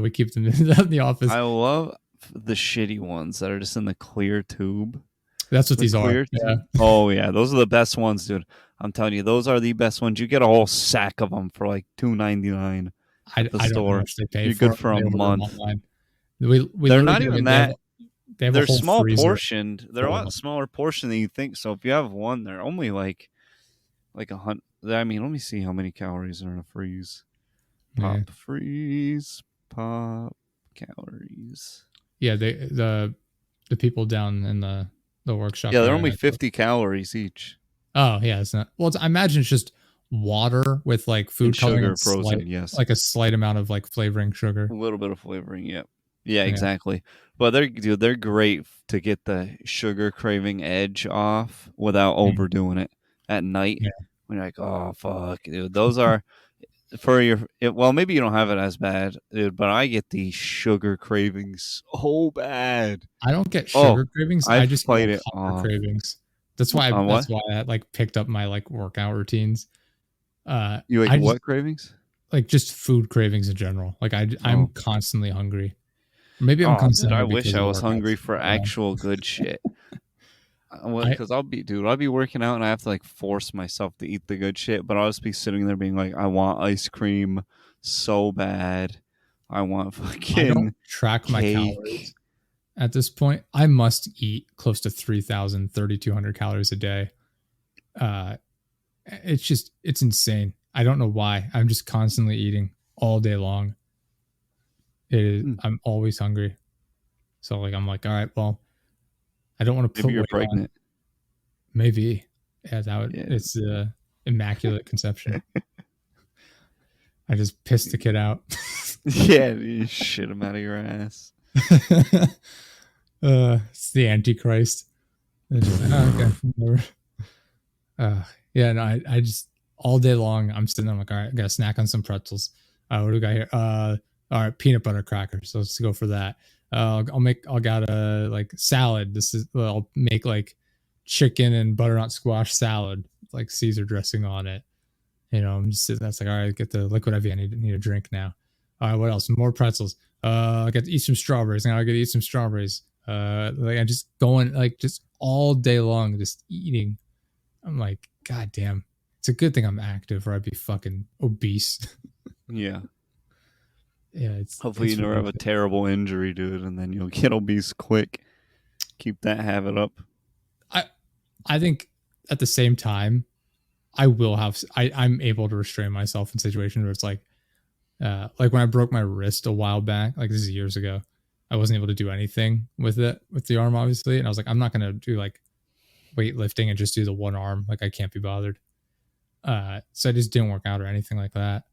We keep them in the office. I love the shitty ones that are just in the clear tube. That's what The these are. clear Yeah. tube. Oh yeah, those are the best ones, dude. I'm telling you, those are the best ones. You get a whole sack of them for like $2.99. I the don't know store. how much they pay You're for good it. for a They order them month. online. We They're literally not do even it. that. They have a They're whole small freezer. portioned. They're a full of them. lot smaller portion than you think. So if you have one, they're only like 100. I mean, let me see how many calories are in a freeze. Pop Yeah. freeze. Pop calories. Yeah, the people down in the workshop. Yeah, they're there, only I- 50 calories each. Oh yeah, it's not. Well, I imagine it's just water with like food And coloring sugar and frozen, slight, yes. like a slight amount of like flavoring sugar. A little bit of flavoring, yep. Yeah, Yeah. exactly. But they're great to get the sugar craving edge off without overdoing it at night. Yeah. When you're like, oh fuck, dude, those are for well, maybe you don't have it as bad, dude, but I get the sugar cravings so bad. I don't get Oh, sugar cravings. I I've just played get it hunger off. cravings. That's why. On That's what? why I like picked up my like workout routines. You like I just- what cravings? Like just food cravings in general. Like I'm Oh. constantly hungry. Maybe I'm Oh, dude, constantly. I hungry wish because I of was workouts. hungry for Yeah. actual good shit. Because I'll be working out and I have to like force myself to eat the good shit, but I'll just be sitting there being like, I want ice cream so bad. I want I fucking don't track my cake. calories at this point. I must eat close to 3,000, 3,200 calories a day. It's insane. I don't know why. I'm just constantly eating all day long. I'm always hungry. So like, I'm like, all right, well, I don't want to put Maybe you're weight on. pregnant. Maybe. Yeah, that would, Yeah. it's immaculate conception. I just pissed the kid out. Yeah, you shit him out of your ass. It's the Antichrist. It's just like, oh, okay, whatever. Yeah, no, I just all day long I'm sitting there, I'm like, all right, I gotta snack on some pretzels. What do we got here? All right, peanut butter crackers. So let's go for that. I'll got a like salad. I'll make like chicken and butternut squash salad, like Caesar dressing on it. You know, I'm just sitting. That's like, all right, get the liquid IV. I need a drink now. All right, what else? More pretzels. I got to eat some strawberries. Now I got to eat some strawberries. Like I'm just going like just all day long, just eating. I'm like, God damn. It's a good thing I'm active, or I'd be fucking obese. Yeah. Yeah, it's Hopefully it's you never have a ridiculous. terrible injury, dude, and then you'll get obese quick. Keep that habit up. I think at the same time, I'm able to restrain myself in situations where it's like when I broke my wrist a while back, like this is years ago, I wasn't able to do anything with the arm, obviously. And I was like, I'm not going to do like weightlifting and just do the one arm. Like I can't be bothered. So I just didn't work out or anything like that.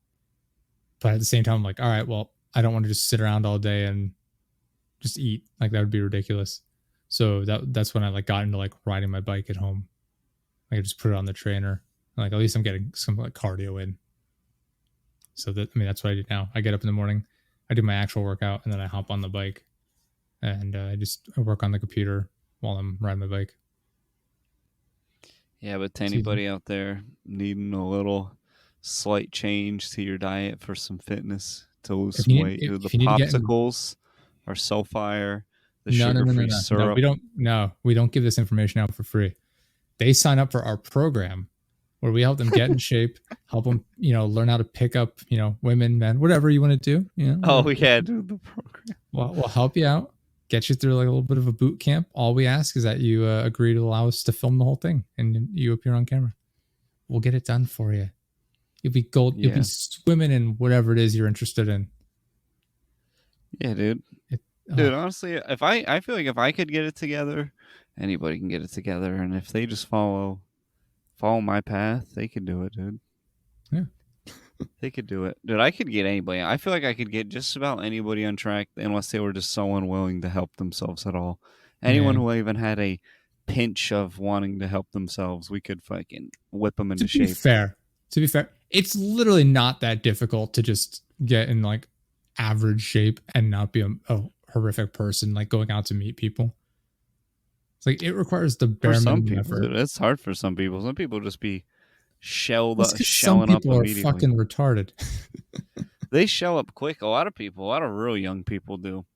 But at the same time, I'm like, all right, well, I don't want to just sit around all day and just eat. Like that would be ridiculous. So that's when I like got into like riding my bike at home. Like I just put it on the trainer. Like at least I'm getting some like cardio in. So that's what I do now. I get up in the morning, I do my actual workout, and then I hop on the bike, and I work on the computer while I'm riding my bike. Yeah, but to It's easy. anybody out there needing a little slight change to your diet for some fitness to lose If some you need- weight, if- dude, the if you need to get in- popsicles are so fire. The No, sugar-free no. syrup. We don't give this information out for free. They sign up for our program where we help them get in shape, help them, learn how to pick up, women, men, whatever you want to do. Oh yeah, dude, the program. We'll help you out, get you through like a little bit of a boot camp. All we ask is that you agree to allow us to film the whole thing and you appear on camera. We'll get it done for you. You'll be gold. You'll Yeah. be swimming in whatever it is you're interested in. Yeah, dude. Dude, honestly, I feel like if I could get it together, anybody can get it together, and if they just follow my path, they could do it, dude. Yeah. They could do it. Dude, I could get anybody. I feel like I could get just about anybody on track unless they were just so unwilling to help themselves at all. Anyone Yeah. who even had a pinch of wanting to help themselves, we could fucking whip them into To be shape. fair, it's literally not that difficult to just get in like average shape and not be a horrific person, like going out to meet people. It's like it requires the For bare some minimum people, effort. dude, it's hard for some people. Some people just be shelling That's up 'cause some people are immediately. fucking retarded. They show up quick. A lot of real young people do.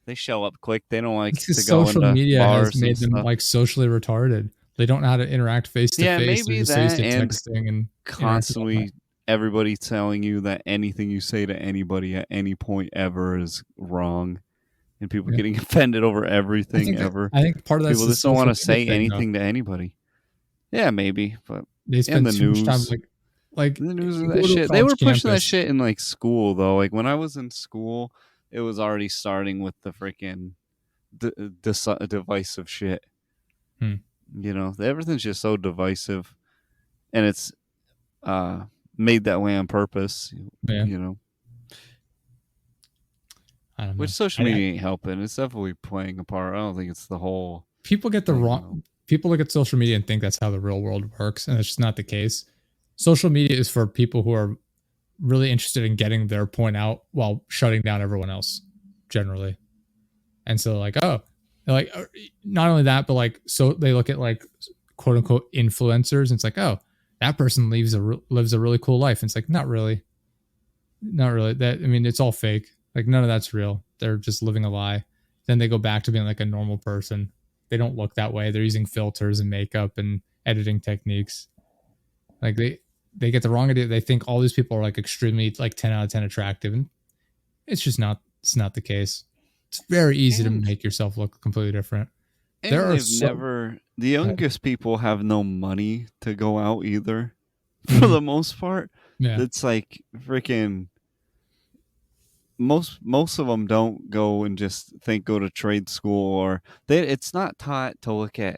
They show up quick. They don't like It's to because go social into media bars has made and them stuff. like socially retarded. They don't know how to interact face to Yeah, face. maybe They're just so used that to and texting and Constantly, everybody telling you that anything you say to anybody at any point ever is wrong, and people Yeah. getting offended over everything ever. I think part of that People just don't want to say anything to anybody. Yeah, maybe, but They spend the too much time news. like the news you of go that to a shit. They were college pushing that campus. shit in like school though. Like when I was in school, it was already starting with the freaking divisive shit. Everything's just so divisive, and it's made that way on purpose. Yeah. You know, I don't know. which social media ain't helping. It's definitely playing a part. I don't think it's the whole. People get the thing, wrong. though. People look at social media and think that's how the real world works, and it's just not the case. Social media is for people who are really interested in getting their point out while shutting down everyone else, generally. And so, like, not only that, but like, so they look at like quote unquote influencers, and it's like, oh, that person lives a really cool life. And it's like, not really. It's all fake. Like, none of that's real. They're just living a lie. Then they go back to being like a normal person. They don't look that way. They're using filters and makeup and editing techniques. Like they get the wrong idea. They think all these people are like extremely like 10 out of 10 attractive, and it's just not. It's not the case. It's very easy to make yourself look completely different. And There are the youngest people have no money to go out either, for the most part. Yeah. It's like freaking. Most of them don't go and just go to trade school, or it's not taught to look at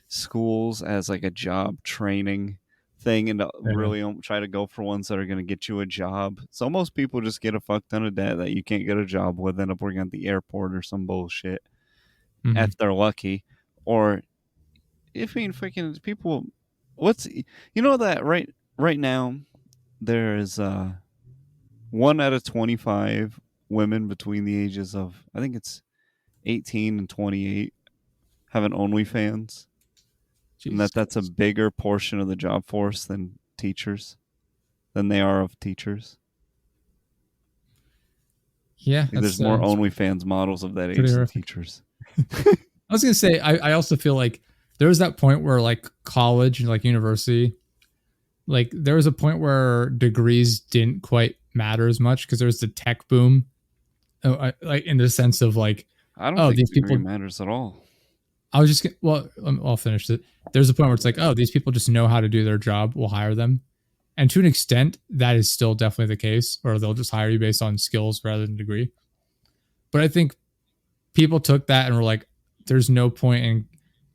schools as like a job training thing and to Yeah. really try to go for ones that are going to get you a job. So most people just get a fuck ton of debt that you can't get a job with, end up working at the airport or some bullshit Mhm. if they're lucky. Or if freaking people, that right now there is 1 out of 25 women between the ages of, I think it's 18 and 28, have an OnlyFans. And Jesus that's a Christ. bigger portion of the job force than they are of teachers. Yeah, There's that's more OnlyFans models of that age than horrific. teachers. I was gonna say, I also feel like there was that point where like college and like university, like there was a point where degrees didn't quite matter as much because there was the tech boom, like in the sense of like, I don't oh, think these degree people. matters at all. I was just I'll finish it. There's a point where it's like, oh, these people just know how to do their job. We'll hire them, and to an extent, that is still definitely the case, or they'll just hire you based on skills rather than degree. But I think people took that and were like, there's no point in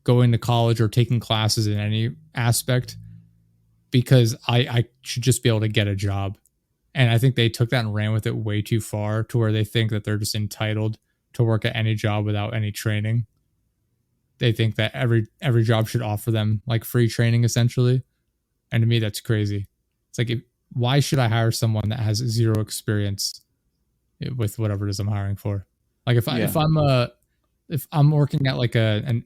going to college or taking classes in any aspect because I should just be able to get a job. And I think they took that and ran with it way too far to where they think that they're just entitled to work at any job without any training. They think that every job should offer them like free training essentially. And to me, that's crazy. It's like, why should I hire someone that has zero experience with whatever it is I'm hiring for? Like if I'm working at like a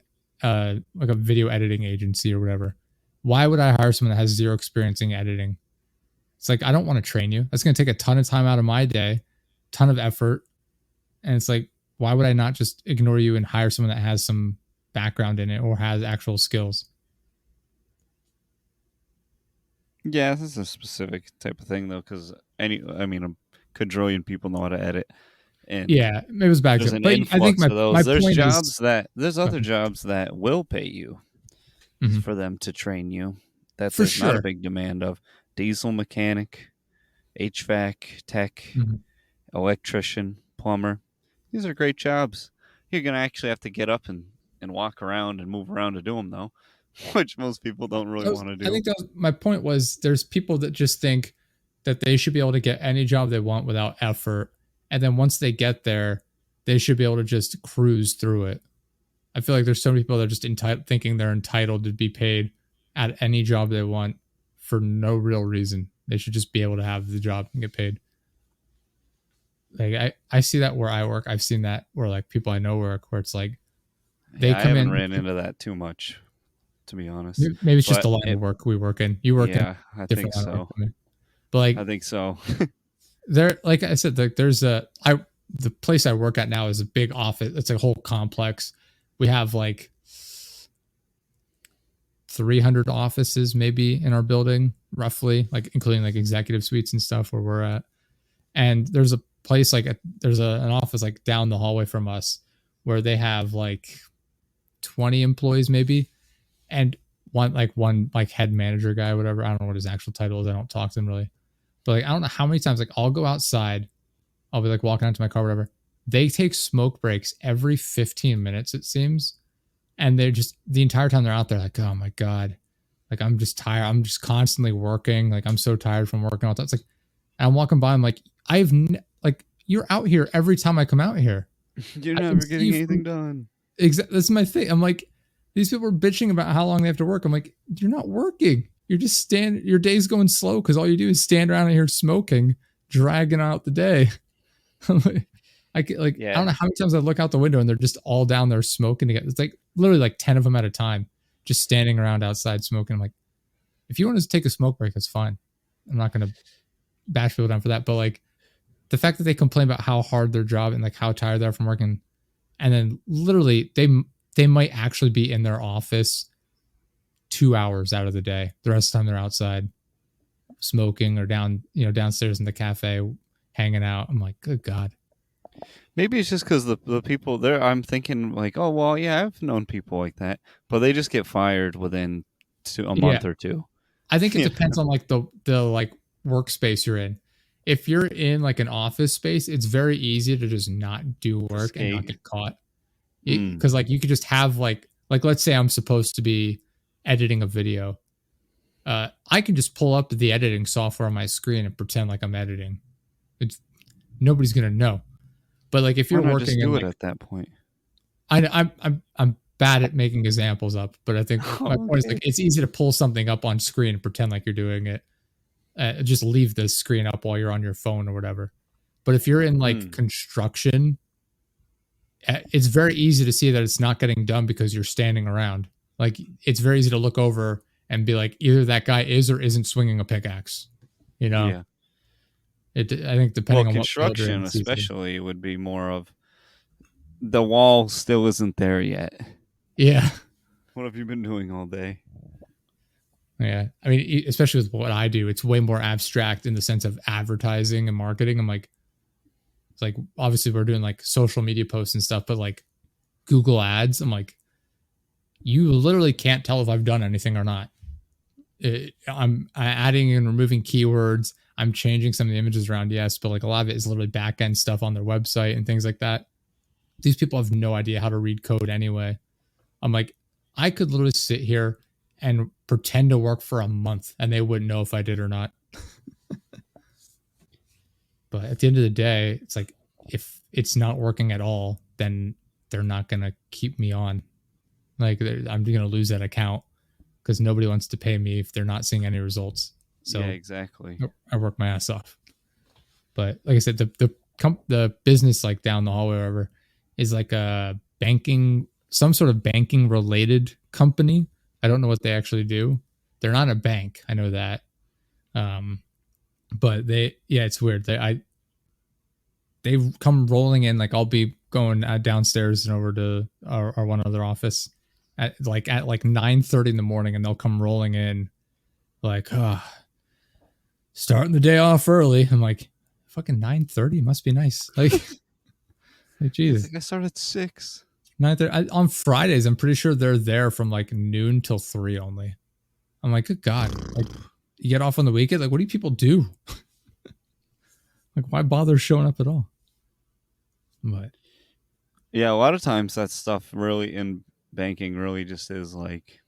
video editing agency or whatever, why would I hire someone that has zero experience in editing? It's like, I don't want to train you. That's going to take a ton of time out of my day, ton of effort. And it's like, why would I not just ignore you and hire someone that has some background in it or has actual skills? Yeah, this is a specific type of thing though, because a quadrillion people know how to edit. And yeah, it was back there's to, an but I think influx of those. There's point jobs is, there's other jobs that will pay you Mhm. for them to train you. That For there's not sure. a big demand of. Diesel mechanic, HVAC tech, Mhm. electrician, plumber. These are great jobs. You're gonna actually have to get up and walk around and move around to do them though, which most people don't really want to do. I think that was, my point was there's people that just think that they should be able to get any job they want without effort. And then once they get there, they should be able to just cruise through it. I feel like there's so many people that are just thinking they're entitled to be paid at any job they want for no real reason. They should just be able to have the job and get paid. Like I see that where I work. I've seen that where like people I know work, where it's like they I come haven't in. ran into that too much, to be honest. Maybe it's just the line of work we work in. You work in I different think line of so. work. But like I think so. there, like I said, there's the place I work at now is a big office. It's a whole complex. We have like 300 offices maybe in our building, roughly, like including like executive suites and stuff where we're at. And there's a place like there's an office like down the hallway from us where they have like 20 employees maybe, and one head manager guy, whatever. I don't know what his actual title is. I don't talk to him really, but like I don't know how many times like I'll go outside, I'll be like walking out to my car, whatever. They take smoke breaks every 15 minutes, it seems. And they're just the entire time they're out there, like, oh my God, like I'm just tired. I'm just constantly working. Like I'm so tired from working all the time. It's like, and I'm walking by, I'm like, like you're out here every time I come out here. You're never getting anything done. Exactly. That's my thing. I'm like, these people are bitching about how long they have to work. I'm like, you're not working. You're just your day's going slow because all you do is stand around here smoking, dragging out the day. I don't know how many times I look out the window and they're just all down there smoking together. It's like literally like 10 of them at a time, just standing around outside smoking. I'm like, if you want to take a smoke break, that's fine. I'm not going to bash people down for that. But like the fact that they complain about how hard their job and like how tired they are from working, and then literally they might actually be in their office 2 hours out of the day. The rest of the time they're outside smoking or downstairs in the cafe hanging out. I'm like, good God. Maybe it's just because the people there, I'm thinking like, oh, well, yeah, I've known people like that, but they just get fired within a month or two. I think it depends on like the like workspace you're in. If you're in like an office space, it's very easy to just not do work and not get caught. Because like you could just have like let's say I'm supposed to be editing a video. I can just pull up the editing software on my screen and pretend like I'm editing. It's nobody's gonna know. But like if Why you're not working just in do like, it at that point? I'm bad at making examples up, but I think my point is Okay. like it's easy to pull something up on screen and pretend like you're doing it. Just leave the screen up while you're on your phone or whatever. But if you're in like construction, it's very easy to see that it's not getting done because you're standing around. Like it's very easy to look over and be like, either that guy is or isn't swinging a pickaxe. You know, Yeah. I think depending Well, on what field you're in, construction it's easy. especially would be more of the wall still isn't there yet. Yeah. What have you been doing all day? Yeah. I mean, especially with what I do, it's way more abstract in the sense of advertising and marketing. I'm like, it's like, obviously we're doing like social media posts and stuff, but like Google ads, I'm like, you literally can't tell if I've done anything or not. I'm adding and removing keywords. I'm changing some of the images around, yes, but like a lot of it is literally back end stuff on their website and things like that. These people have no idea how to read code anyway. I'm like, I could literally sit here and pretend to work for a month and they wouldn't know if I did or not. But at the end of the day, it's like, if it's not working at all, then they're not going to keep me on. Like I'm going to lose that account because nobody wants to pay me if they're not seeing any results. So yeah, exactly. I work my ass off. But like I said, the business like down the hallway or whatever is like a banking, some sort of banking related company. I don't know what they actually do. They're not a bank. I know that. But it's weird. They come rolling in. Like I'll be going downstairs and over to our one other office at like 9:30 in the morning, and they'll come rolling in like, starting the day off early. I'm like, fucking 9:30 must be nice. Like Jesus. I think I start at 6. 9:30 on Fridays. I'm pretty sure they're there from like noon till 3 only. I'm like, good God, like you get off on the weekend. Like, what do people do? Like, why bother showing up at all? But Yeah, a lot of times that stuff really in banking really just is like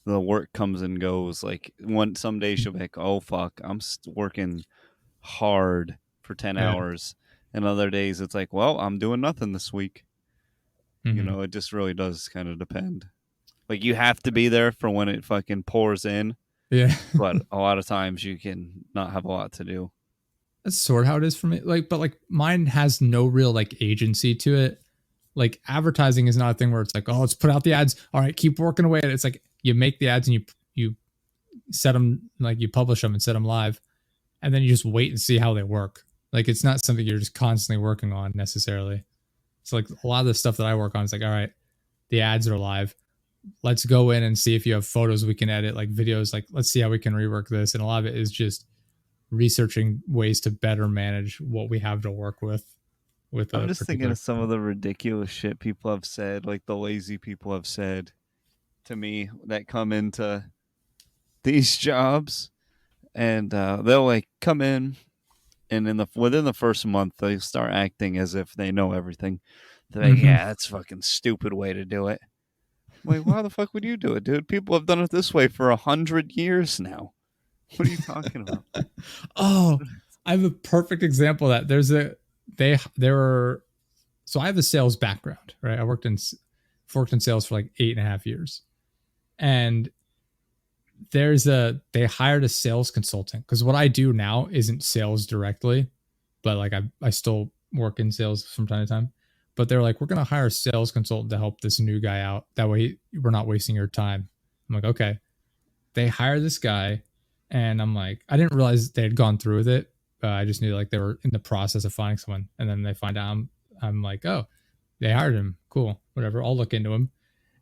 the work comes and goes. Like some days you'll be like, oh fuck, I'm working hard for 10 Yeah. hours. And other days it's like, well, I'm doing nothing this week. mhm. You know, it just really does kind of depend. Like you have to be there for when it fucking pours in, Yeah. but a lot of times you can not have a lot to do. That's sort of how it is for me. Like, but like mine has no real like agency to it. Like advertising is not a thing where it's like, oh, let's put out the ads. All right, keep working away at it. It's like you make the ads and you set them, like you publish them and set them live, and then you just wait and see how they work. Like it's not something you're just constantly working on necessarily. So like a lot of the stuff that I work on is like, all right, the ads are live. Let's go in and see if you have photos we can edit, like videos. Like let's see how we can rework this. And a lot of it is just researching ways to better manage what we have to work with. I'm just thinking of some of the ridiculous shit people have said, like the lazy people have said to me that come into these jobs, and they'll like come in, and within the first month they start acting as if they know everything. They're like, yeah, that's a fucking stupid way to do it. I'm like, why the fuck would you do it, dude? People have done it this way for 100 years now. What are you talking about? Oh, I have a perfect example of that. So I have a sales background, right? I worked in sales for like 8.5 years. And they hired a sales consultant because what I do now isn't sales directly, but like I still work in sales from time to time. But they're like, we're going to hire a sales consultant to help this new guy out. That way we're not wasting your time. I'm like, okay. They hire this guy, and I'm like, I didn't realize they had gone through with it. I just knew like they were in the process of finding someone, and then they find out. I'm like, oh, they hired him. Cool, whatever. I'll look into him.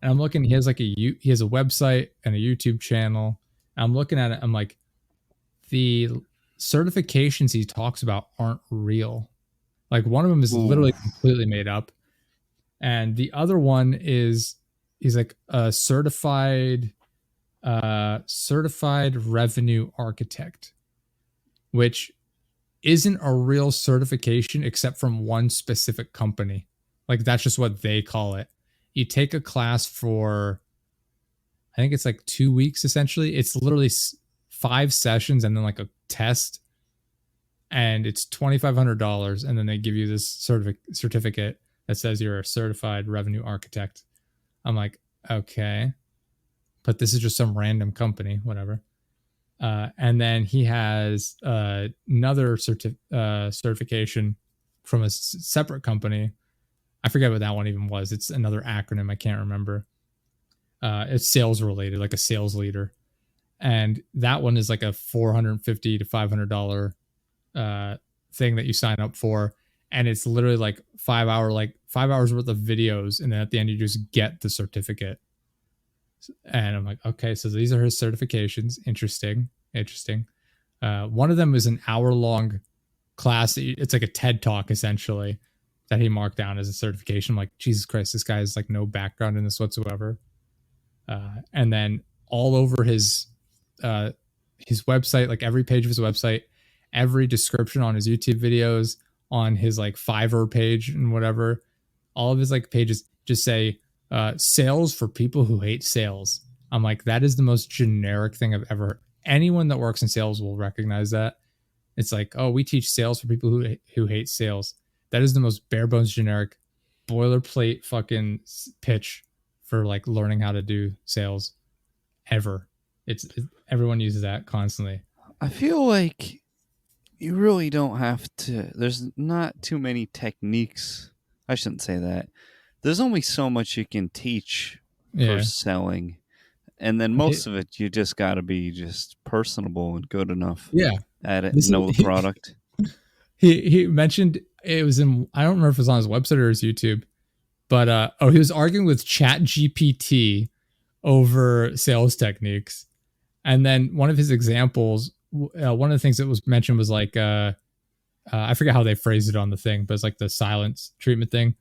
And I'm looking. He has a website and a YouTube channel. And I'm looking at it. I'm like, the certifications he talks about aren't real. Like one of them is literally completely made up, and the other one is he's like a certified revenue architect, which isn't a real certification except from one specific company. Like that's just what they call it. You take a class for I think it's like 2 weeks essentially. It's literally 5 sessions and then like a test, and it's $2,500, and then they give you this certificate that says you're a certified revenue architect. I'm like, okay, but this is just some random company, whatever. And then he has another certification from a separate company. I forget what that one even was. It's another acronym. I can't remember. It's sales related, like a sales leader. And that one is like a $450 to $500 thing that you sign up for. And it's literally like 5 hours worth of videos. And then at the end, you just get the certificate. And I'm like, okay, so these are his certifications. Interesting. One of them is an hour-long class. It's like a TED Talk, essentially, that he marked down as a certification. I'm like, Jesus Christ, this guy has like no background in this whatsoever. And then all over his website, like every page of his website, every description on his YouTube videos, on his like Fiverr page and whatever, all of his like pages just say sales for people who hate sales. I'm like, that is the most generic thing I've ever heard. Anyone that works in sales will recognize that. It's like, oh, we teach sales for people who hate sales. That is the most bare bones generic boilerplate fucking pitch for like learning how to do sales ever. Everyone uses that constantly. I feel like you really don't have to. There's not too many techniques. I shouldn't say that. There's only so much you can teach for selling. And then most of it, you just got to be just personable and good enough at it and know the product. He mentioned it was in, I don't remember if it was on his website or his YouTube, but he was arguing with ChatGPT over sales techniques. And then one of his examples, one of the things that was mentioned was like, I forget how they phrased it on the thing, but it's like the silence treatment thing,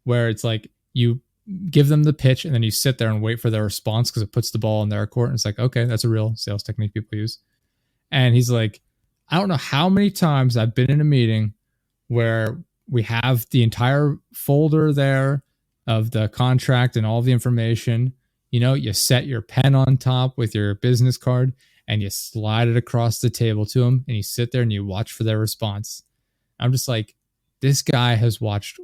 where it's like you give them the pitch and then you sit there and wait for their response because it puts the ball in their court. And it's like, okay, that's a real sales technique people use. And he's like, I don't know how many times I've been in a meeting where we have the entire folder there of the contract and all the information. You know, you set your pen on top with your business card and you slide it across the table to them and you sit there and you watch for their response. I'm just like, this guy has watched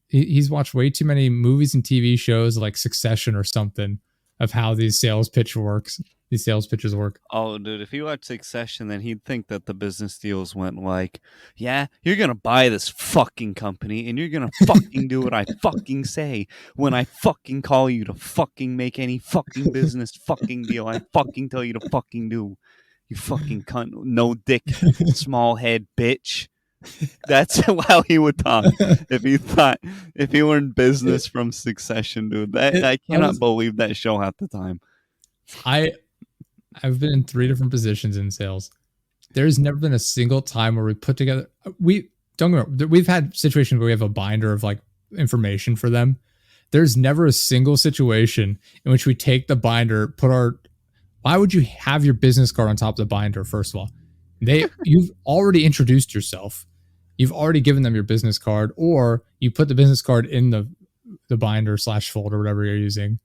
he's watched way too many movies and TV shows like Succession or something of how these sales pitches work. Oh, dude, if he watched Succession, then he'd think that the business deals went like, yeah, you're going to buy this fucking company and you're going to fucking do what I fucking say when I fucking call you to fucking make any fucking business fucking deal I fucking tell you to fucking do. You fucking cunt, no dick, small head bitch. That's how he would talk if he learned business from Succession, dude. I cannot believe that show half the time. I've been in 3 different positions in sales. There's never been a single time where we put together. We've had situations where we have a binder of like information for them. There's never a single situation in which we take the binder, why would you have your business card on top of the binder? First of all, you've already introduced yourself. You've already given them your business card, or you put the business card in the binder / folder, whatever you're using.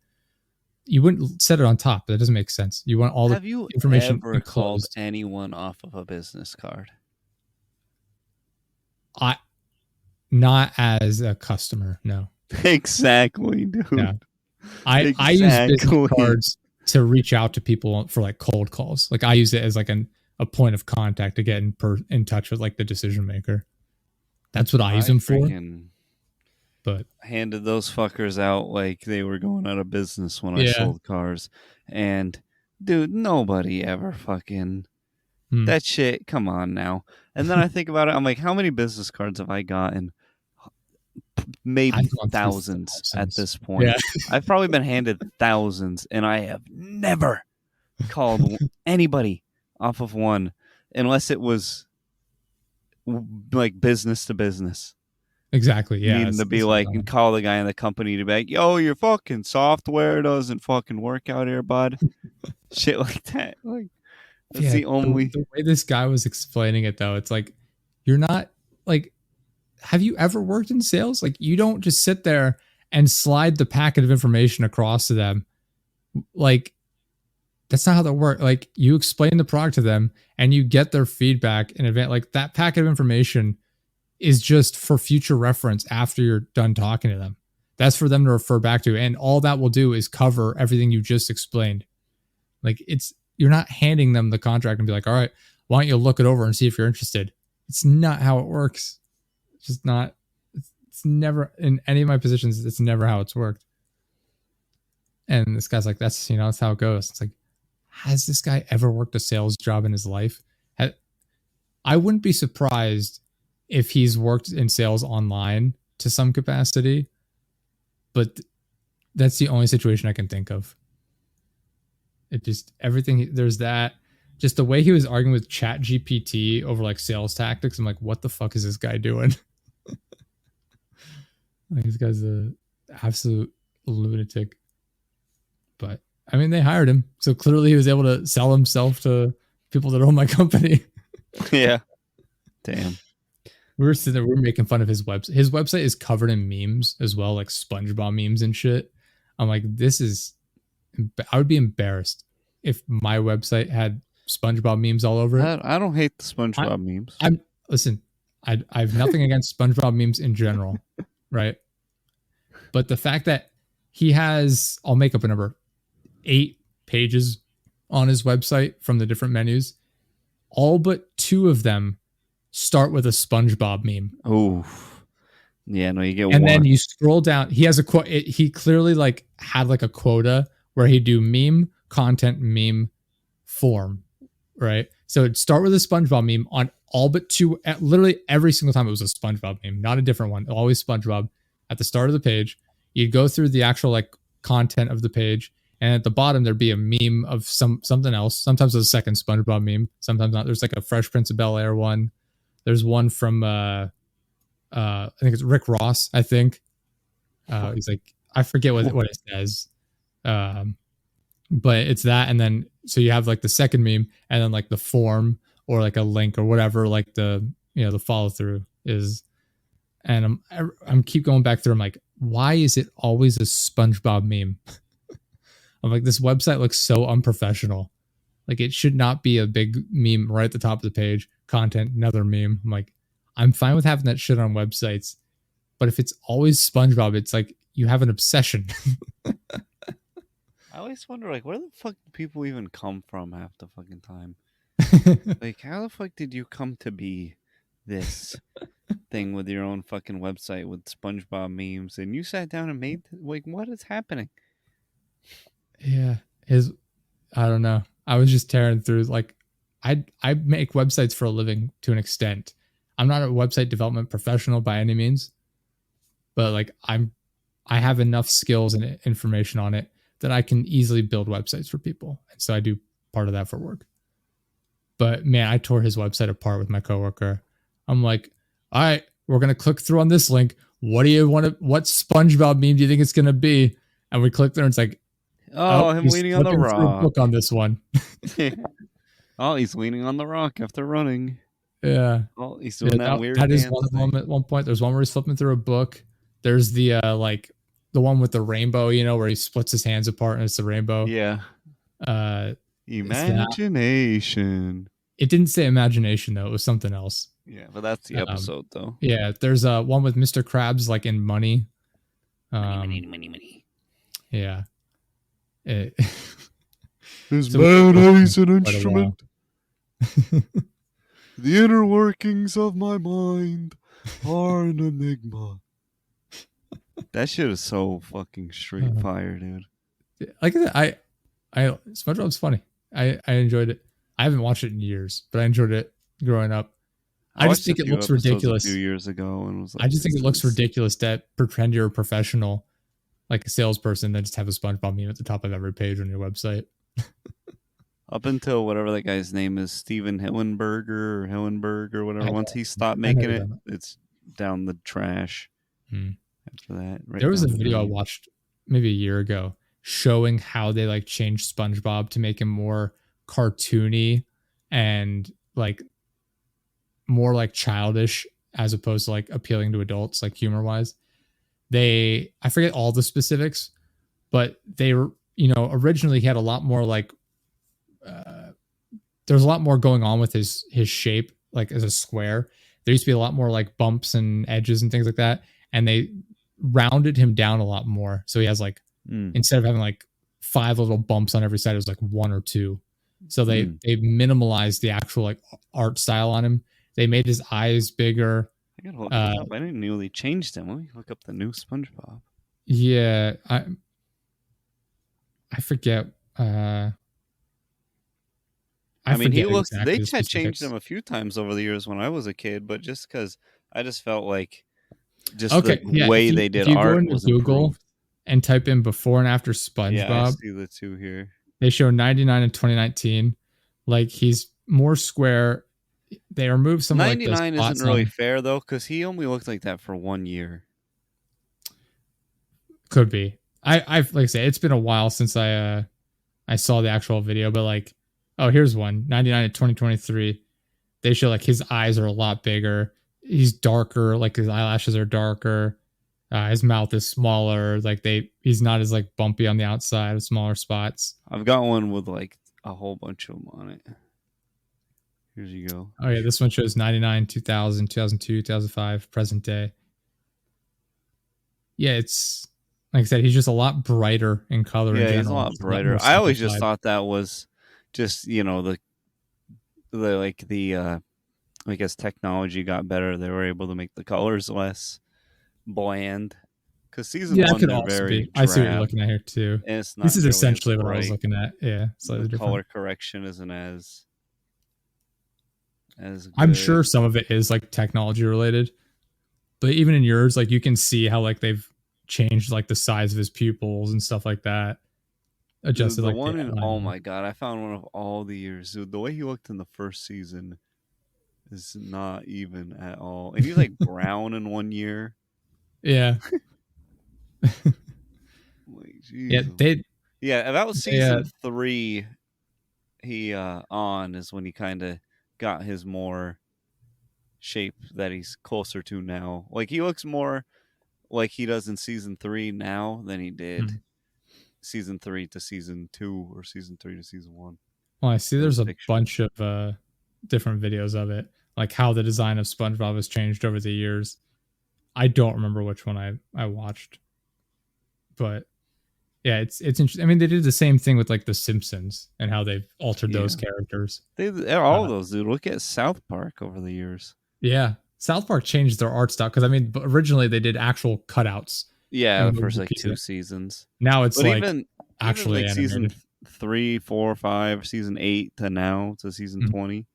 You wouldn't set it on top. That doesn't make sense. You want all the information ever called anyone off of a business card? Not as a customer, no. Exactly, dude. Yeah. I use business cards to reach out to people for like cold calls. Like I use it as like a point of contact to get in touch with like the decision maker. That's what I use them for. But handed those fuckers out like they were going out of business when I sold cars. And dude, nobody ever fucking that shit. Come on now. And then I think about it. I'm like, how many business cards have I gotten? Maybe thousands at this point. Yeah. I've probably been handed thousands, and I have never called anybody off of one unless it was like business to business. Exactly. Yeah. Needing to be like, and call the guy in the company to be like, yo, your fucking software doesn't fucking work out here, bud. Shit like that. Like, that's the only. The way this guy was explaining it, though, it's like, you're not like, have you ever worked in sales? Like, you don't just sit there and slide the packet of information across to them Like, that's not how that works. Like, you explain the product to them and you get their feedback in advance. Like, that packet of information is just for future reference after you're done talking to them. That's for them to refer back to. And all that will do is cover everything you just explained. Like, you're not handing them the contract and be like, all right, why don't you look it over and see if you're interested? It's not how it works. It's just not, it's never, in any of my positions, it's never how it's worked. And this guy's like, that's how it goes. It's like, has this guy ever worked a sales job in his life? I wouldn't be surprised if he's worked in sales online to some capacity, but that's the only situation I can think of. It just, everything, there's that, just the way he was arguing with ChatGPT over like sales tactics. I'm like, what the fuck is this guy doing? Like, this guy's a absolute lunatic. But I mean, they hired him, so clearly he was able to sell himself to people that own my company. Yeah. Damn. We were sitting there, we were making fun of his website. His website is covered in memes as well, like SpongeBob memes and shit. I'm like, I would be embarrassed if my website had SpongeBob memes all over it. I don't hate the SpongeBob memes. Listen, I have nothing against SpongeBob memes in general, right? But the fact that he has, I'll make up a number, 8 pages on his website from the different menus, all but 2 of them start with a SpongeBob meme. Oh, yeah, no, you get and one. Then you scroll down. He has a quote. He clearly like had like a quota where he'd do meme content, meme form, right? So it'd start with a SpongeBob meme on all but 2. Literally every single time it was a SpongeBob meme, not a different one. Always SpongeBob at the start of the page. You'd go through the actual like content of the page, and at the bottom there'd be a meme of something else. Sometimes it's a second SpongeBob meme, sometimes not. There's like a Fresh Prince of Bel-Air one. There's one from I think it's Rick Ross. I think he's like, I forget what it says, but it's that. And then so you have like the second meme, and then like the form or like a link or whatever, like the the follow through is. And I'm keep going back through. I'm like, why is it always a SpongeBob meme? I'm like, this website looks so unprofessional. Like, it should not be a big meme right at the top of the page. Content, another meme. I'm like, I'm fine with having that shit on websites, but if it's always SpongeBob, it's like you have an obsession. I always wonder, like, where the fuck do people even come from half the fucking time? Like, how the fuck did you come to be this thing with your own fucking website with SpongeBob memes, and you sat down and made, like, what is happening? Yeah, I don't know. I was just tearing through, like, I make websites for a living to an extent. I'm not a website development professional by any means, but like I have enough skills and information on it that I can easily build websites for people. And so I do part of that for work. But man, I tore his website apart with my coworker. I'm like, all right, we're going to click through on this link. What SpongeBob meme do you think it's going to be? And we click there and it's like, him leaning on the rock. Book on this one. Oh, he's leaning on the rock after running. Yeah. Oh, he's doing that weird. That is one of them at one point. There's one where he's flipping through a book. There's the like the one with the rainbow, where he splits his hands apart and it's the rainbow. Yeah. Imagination. It didn't say imagination though. It was something else. Yeah, but that's the episode though. Yeah, there's one with Mr. Krabs like in money. Money. Yeah. Is mayonnaise an instrument? The inner workings of my mind are an enigma. That shit is so fucking street fire, dude. Like I SpongeBob's funny. I enjoyed it. I haven't watched it in years, but I enjoyed it growing up. I just think it looks ridiculous. A few years ago, and was like, I just think it looks ridiculous to pretend you're a professional, like a salesperson, then just have a SpongeBob meme at the top of every page on your website. Up until whatever that guy's name is, Steven Hillenberg or whatever. Once he stopped making it, it's down the trash. After that, there was a video I watched maybe a year ago showing how they like changed SpongeBob to make him more cartoony and like more like childish as opposed to like appealing to adults, like humor wise. I forget all the specifics, but originally he had a lot more like there's a lot more going on with his shape, like as a square. There used to be a lot more like bumps and edges and things like that, and they rounded him down a lot more. So he has like instead of having like 5 little bumps on every side, it was like 1 or 2. So they minimalized the actual like art style on him. They made his eyes bigger. I gotta look it up. I didn't know they changed him. Let me look up the new SpongeBob. Yeah, I forget. I mean, he looks. exactly They the had specifics. changed him a few times over the years when I was a kid, but just because I just felt like the way they did if you art go into was Google improved. and type in before and after SpongeBob, Yeah, I see the 2 here. they show 99 in 2019. Like he's more square. They removed some of like the 99 spots isn't really on- fair though, because he only looked like that for 1 year. Could be. I've like I say, it's been a while since I saw the actual video, but like, oh, here's one 99 in 2023. They show like his eyes are a lot bigger. He's darker, like his eyelashes are darker. His mouth is smaller. Like he's not as like bumpy on the outside with smaller spots. I've got one with like a whole bunch of them on it. Here you go. Oh yeah, this one shows 99, 2000, 2002, 2005, present day. Yeah, it's like I said, he's just a lot brighter in color. Yeah, in he's a general. lot Just brighter. more I always just simplified. thought that was just, I guess technology got better. They were able to make the colors less bland. Because season Yeah, that 1 could they're also very be. I see what you're drab, looking at here too. and it's not This is nearly as essentially what I was bright. looking at. Yeah, slightly The different. color correction isn't as I'm good. sure some of it is like technology related, but even in yours, like you can see how like they've changed like the size of his pupils and stuff like that. Adjusted The like one the in, outline. oh my god, I found one of all the years. Dude, the way he looked in the first season is not even at all. And he's like brown in 1 year. Yeah, Like, yeah. Jesus. Yeah, about They, season 3, he on is when he kind of got his more shape that he's closer to now. Like he looks more like he does in season 3 now than he did season 3 to season 2 or season 3 to season 1. Well, I see there's a pictures. bunch of different videos of it, like how the design of SpongeBob has changed over the years. I don't remember which one I watched, but yeah, it's interesting. I mean, they did the same thing with like The Simpsons and how they've altered those characters. They're all those, dude. Look at South Park over the years. Yeah, South Park changed their art style because I mean, originally they did actual cutouts. Yeah, And the first movie like 2 pieces. seasons. Now it's But like even actually like season animated. 3, 4, 5, season 8 to now to season Mhm. 20,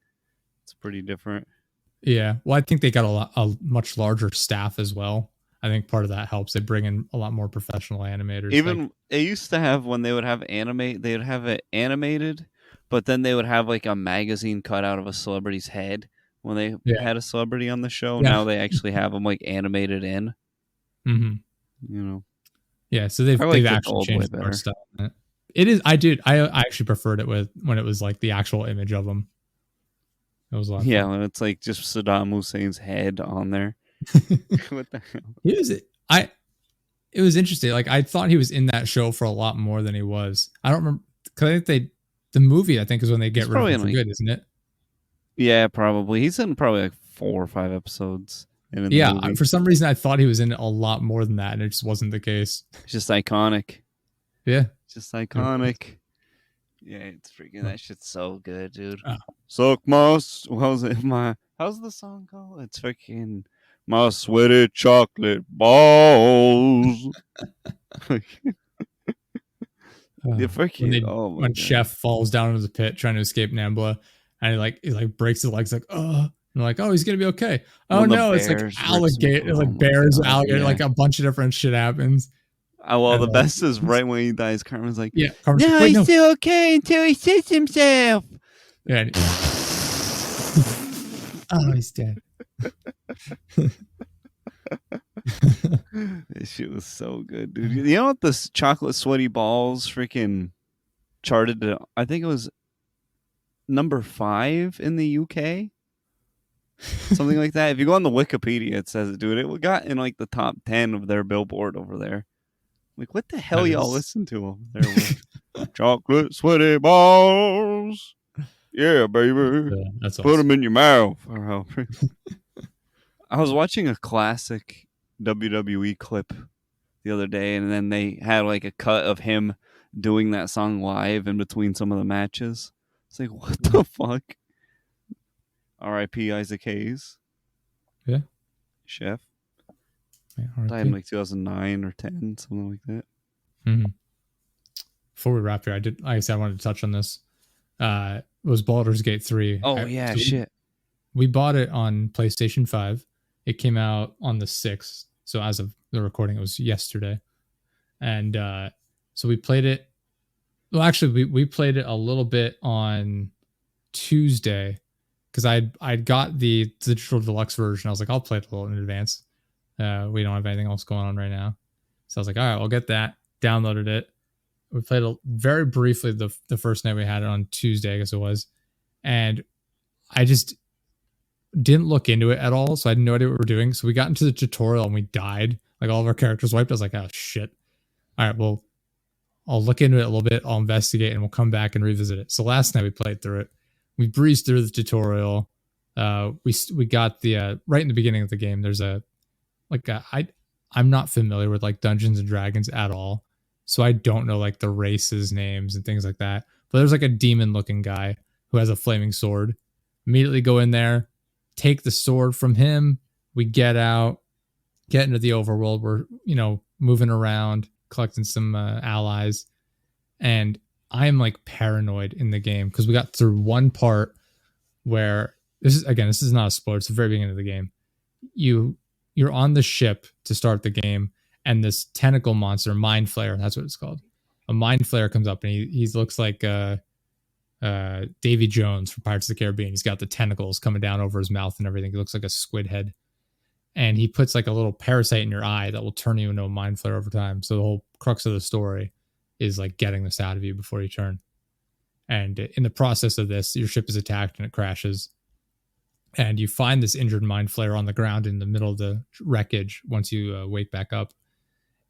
it's pretty different. Yeah, well, I think they got a much larger staff as well. I think part of that helps. They bring in a lot more professional animators. Even like, it used to have when they would have they would have it animated, but then they would have like a magazine cut out of a celebrity's head when they had a celebrity on the show. Yeah. Now they actually have them like animated in. mhm. You know, Yeah, so they've I like the actually old way changed the better. art style. on it. It is. I actually preferred it when it was like the actual image of them. It was a lot. yeah, and it's like just Saddam Hussein's head on there. What the hell? It was. It was interesting. Like I thought he was in that show for a lot more than he was. I don't remember because I think the movie I think is when they get He's rid of probably him for in, like- good, isn't it? Yeah, probably. He's in probably like 4 or 5 episodes. And in the Yeah. movie. For some reason, I thought he was in it a lot more than that, and it just wasn't the case. It's just iconic. Yeah. Just iconic. Yeah, it's freaking that shit's so good, dude. Oh. Suck my how's the song called? It's freaking my sweaty chocolate balls. You freaking When God. Chef falls down into the pit trying to escape Nambla, and he breaks his legs, like and like, oh, he's gonna be okay. Oh When the no, it's like bears rips alligator, him- like oh my bears, God, alligator, yeah. like a bunch of different shit happens. Well, the And, best is right when he dies. Carmen's like, Yeah, Carmen's no, like, wait, he's no. still okay until he shits himself. Yeah. and- oh, he's dead. This shit was so good, dude. You know what? This chocolate sweaty balls freaking charted to, I think it was number 5 in the UK. Something like that. If you go on the Wikipedia, it says it, dude. It got in like the top 10 of their Billboard over there. Like, what the hell That y'all is- listen to over there with? Chocolate sweaty balls. Yeah, baby. That's Put awesome. them in your mouth. I was watching a classic WWE clip the other day, and then they had like a cut of him doing that song live in between some of the matches. It's like, what the fuck? R.I.P. Isaac Hayes. Yeah. Chef. Yeah, Died in like 2009 or 10, something like that. Mm-hmm. Before we wrap here, like I said, I wanted to touch on this. It was Baldur's Gate 3. Oh, yeah, shit. We bought it on PlayStation 5. It came out on the 6th. So as of the recording, it was yesterday. And so we played it. Well, actually, we played it a little bit on Tuesday because I'd got the digital deluxe version. I was like, I'll play it a little in advance. We don't have anything else going on right now. So I was like, all right, I'll get that. Downloaded it. We played it very briefly the first night we had it on Tuesday, I guess it was. And I just didn't look into it at all. So I had no idea what we were doing. So we got into the tutorial and we died. Like all of our characters wiped. I was like, oh shit. All right, well, I'll look into it a little bit. I'll investigate and we'll come back and revisit it. So last night we played through it. We breezed through the tutorial. We got the right in the beginning of the game. There's I'm not familiar with like Dungeons and Dragons at all. So I don't know like the races names and things like that. But there's like a demon looking guy who has a flaming sword. Immediately go in there, take the sword from him. We get out, get into the overworld. We're, moving around, collecting some allies. And I'm like paranoid in the game because we got through one part where this is not a spoiler. It's the very beginning of the game. You're on the ship to start the game, and this tentacle monster, Mind Flayer, that's what it's called. A Mind Flayer comes up, and he looks like Davy Jones from Pirates of the Caribbean. He's got the tentacles coming down over his mouth and everything. He looks like a squid head. And he puts like a little parasite in your eye that will turn you into a Mind Flayer over time. So the whole crux of the story is like getting this out of you before you turn. And in the process of this, your ship is attacked and it crashes. And you find this injured Mind Flayer on the ground in the middle of the wreckage once you wake back up.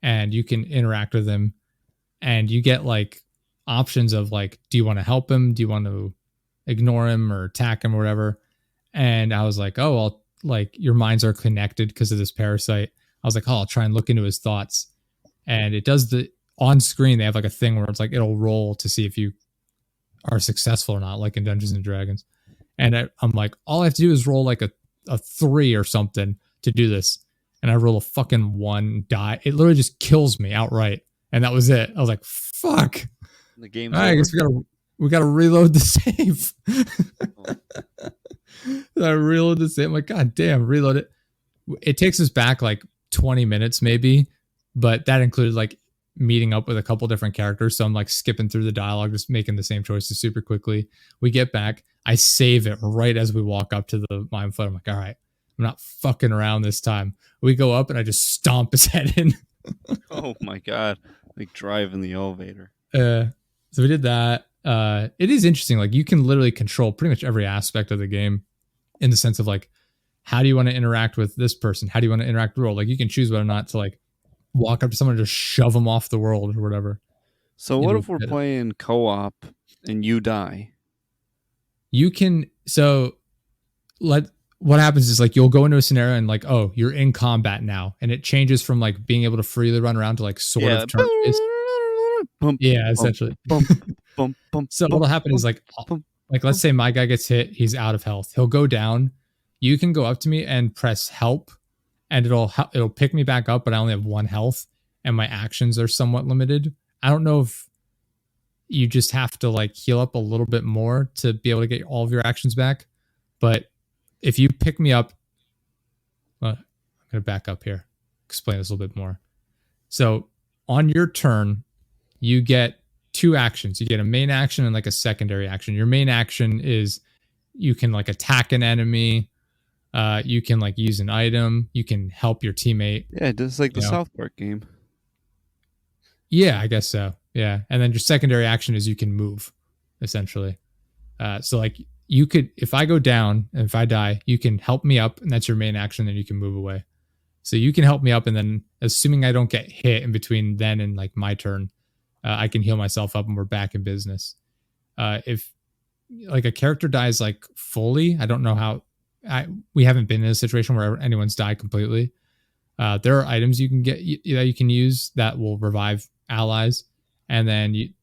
And you can interact with him. And you get like options of like, do you want to help him? Do you want to ignore him or attack him or whatever? And I was like, oh, well, like your minds are connected because of this parasite. I was like, oh, I'll try and look into his thoughts. And it does on screen, they have like a thing where it's like, it'll roll to see if you are successful or not, like in Dungeons and Dragons. And I'm like, all I have to do is roll like a 3 or something to do this. And I roll a fucking 1, die. It literally just kills me outright. And that was it. I was like, fuck. The game's I guess we gotta reload the save. I reload the save. I'm like, God damn, reload it. It takes us back like 20 minutes maybe, but that included like meeting up with a couple different characters. So I'm like skipping through the dialogue, just making the same choices super quickly. We get back. I save it right as we walk up to the Mind Flayer. I'm like, all right, I'm not fucking around this time. We go up and I just stomp his head in. Oh my God. Like driving the elevator. So we did that. It is interesting. Like you can literally control pretty much every aspect of the game in the sense of like, how do you want to interact with this person? How do you want to interact with the world? Like you can choose whether or not to like walk up to someone and just shove them off the world or whatever. So what if we're playing co-op and you die? You can, what happens is like, you'll go into a scenario and like, oh, you're in combat now. And it changes from like being able to freely run around to like sort of turn-based. Yeah, essentially. So what'll happen is like, let's say my guy gets hit, he's out of health. He'll go down. You can go up to me and press help, and it'll pick me back up, but I only have 1 health, and my actions are somewhat limited. I don't know if you just have to like heal up a little bit more to be able to get all of your actions back. But if you pick me up, I'm gonna back up here, explain this a little bit more. So on your turn, you get 2 actions. You get a main action and like a secondary action. Your main action is you can like attack an enemy. You can like use an item. You can help your teammate. Yeah, just like the South Park game. Yeah, I guess so. Yeah. And then your secondary action is you can move, essentially. So like you could, if I go down and if I die, you can help me up, and that's your main action, then you can move away. So you can help me up, and then assuming I don't get hit in between then and like my turn, I can heal myself up and we're back in business. If like a character dies like fully, I don't know how. We haven't been in a situation where anyone's died completely. There are items you can get that you can use that will revive allies, and then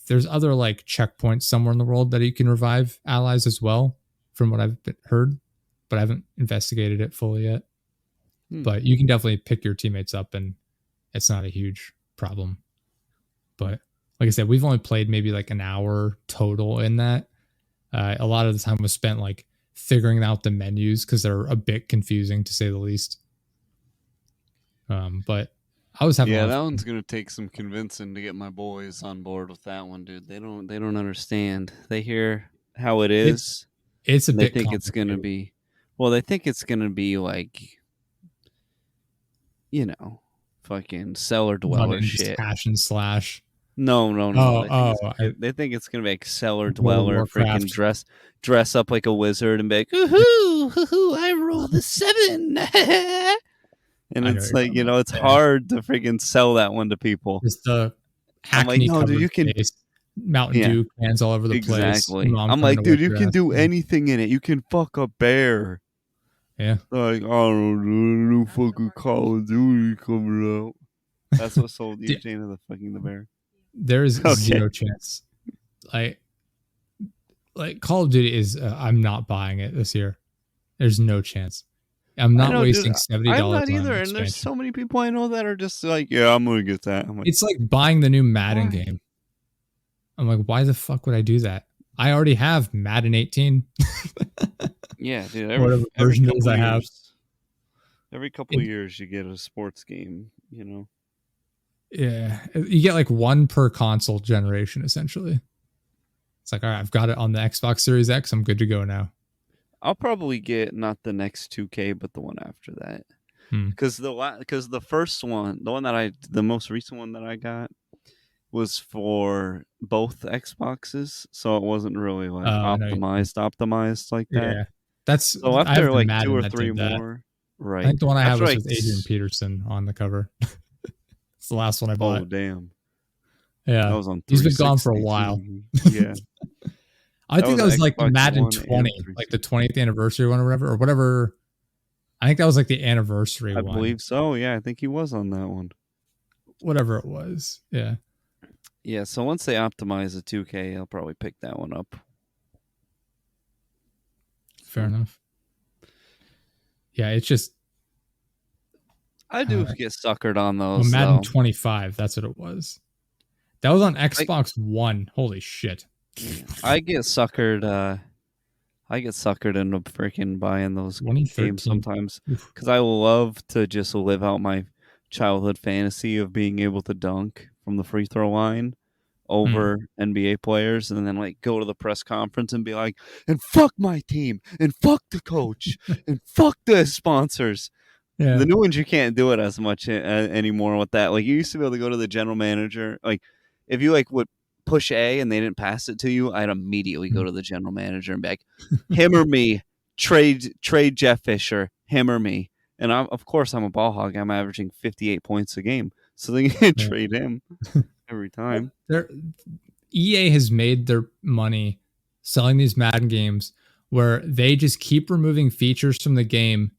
there's other like checkpoints somewhere in the world that you can revive allies as well, from what I've heard, but I haven't investigated it fully yet. But you can definitely pick your teammates up, and it's not a huge problem. But like I said, we've only played maybe like an hour total in that. A lot of the time was spent like figuring out the menus because they're a bit confusing to say the least. But I was having that one's gonna take some convincing to get my boys on board with that one, dude. They don't understand. They hear how it is. It's a bit. They think it's gonna be. Well, they think it's gonna be like, fucking cellar dweller shit. Hash and slash. No. They think it's gonna be like cellar dweller, freaking dress up like a wizard and be like, hoo-hoo, I rolled a 7. And it's like, it's hard to freaking sell that one to people. It's the Hackney dude, you can Mountain Dew cans all over the place. Exactly. I'm like, dude, you can do anything in it. You can fuck a bear. Yeah. Like, I don't know, new fucking Call of Duty coming out. That's what sold you, Jane, the bear. There is zero chance. Like Call of Duty is. I'm not buying it this year. There's no chance. I'm not wasting $70. I'm not either, and there's so many people I know that are just like, yeah, I'm gonna get that. It's like buying the new Madden game. I'm like, why the fuck would I do that? I already have Madden 18. Yeah, dude. Whatever version is I have. Every couple of years, you get a sports game. Yeah, you get like one per console generation. Essentially, it's like, all right, I've got it on the Xbox Series X. I'm good to go now. I'll probably get not the next 2K, but the one after that. Because the first one, the most recent one that I got was for both Xboxes, so it wasn't really like optimized like that. Yeah, that's so after like 2 or 3 more. Right. I think the one I have was with Adrian Peterson on the cover. It's the last one I bought. Oh damn! Yeah, that was on. He's been gone for a while. Yeah. I think that was like Madden 20, like the 20th anniversary one or whatever. I think that was like the anniversary one. I believe so. Yeah, I think he was on that one. Whatever it was. Yeah. Yeah, so once they optimize the 2K, I'll probably pick that one up. Fair enough. Yeah, it's just... I do get suckered on those. Well, Madden 25, that's what it was. That was on Xbox One. Holy shit. I get suckered into freaking buying those games sometimes because I love to just live out my childhood fantasy of being able to dunk from the free throw line over NBA players, and then like go to the press conference and be like, and fuck my team, and fuck the coach, and fuck the sponsors. Yeah. The new ones, you can't do it as much anymore with that. Like, you used to be able to go to the general manager. Like, if you like would push A and they didn't pass it to you, I'd immediately go to the general manager and be like, him or me, trade Jeff Fisher, him or me. And of course, I'm a ball hog. I'm averaging 58 points a game. So they can trade him every time. EA has made their money selling these Madden games where they just keep removing features from the game.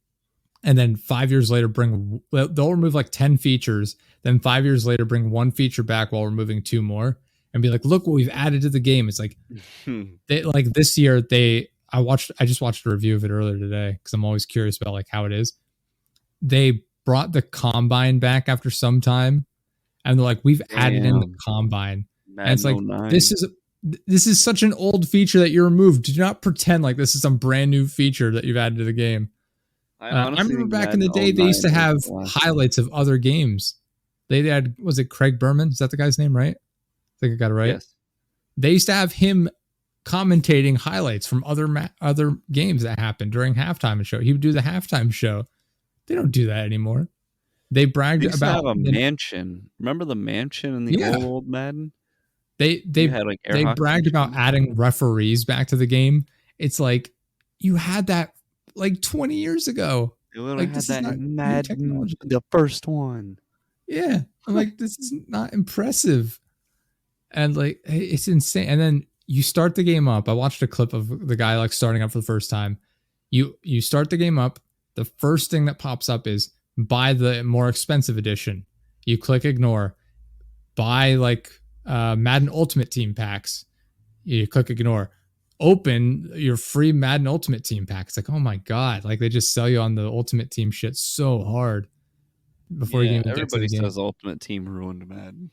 And then 5 years later, they'll remove like 10 features. Then 5 years later, bring one feature back while removing 2 more, and be like, "Look what we've added to the game." It's like, this year I just watched a review of it earlier today because I'm always curious about like how it is. They brought the Combine back after some time, and they're like, "We've added in the Combine," and it's like, this is such an old feature that you removed. Do not pretend like this is some brand new feature that you've added to the game. I remember back in the day, they used to have highlights of other games. They had, was it Craig Berman? Is that the guy's name, right? I think I got it right. Yes. They used to have him commentating highlights from other games that happened during halftime show. He would do the halftime show. They don't do that anymore. They bragged about a mansion. Remember the mansion in the old Madden? They bragged about adding referees back to the game. It's like, you had that like 20 years ago. They literally had that in Madden, the first one. Yeah. I'm like, this is not impressive. And like it's insane. And then you start the game up. I watched a clip of the guy like starting up for the first time. You start the game up. The first thing that pops up is buy the more expensive edition. You click ignore. Buy like Madden Ultimate Team packs. You click ignore. Open your free Madden Ultimate Team pack. It's like, oh my god, like they just sell you on the Ultimate Team shit so hard before you even get to the game. Everybody says Ultimate Team ruined Madden.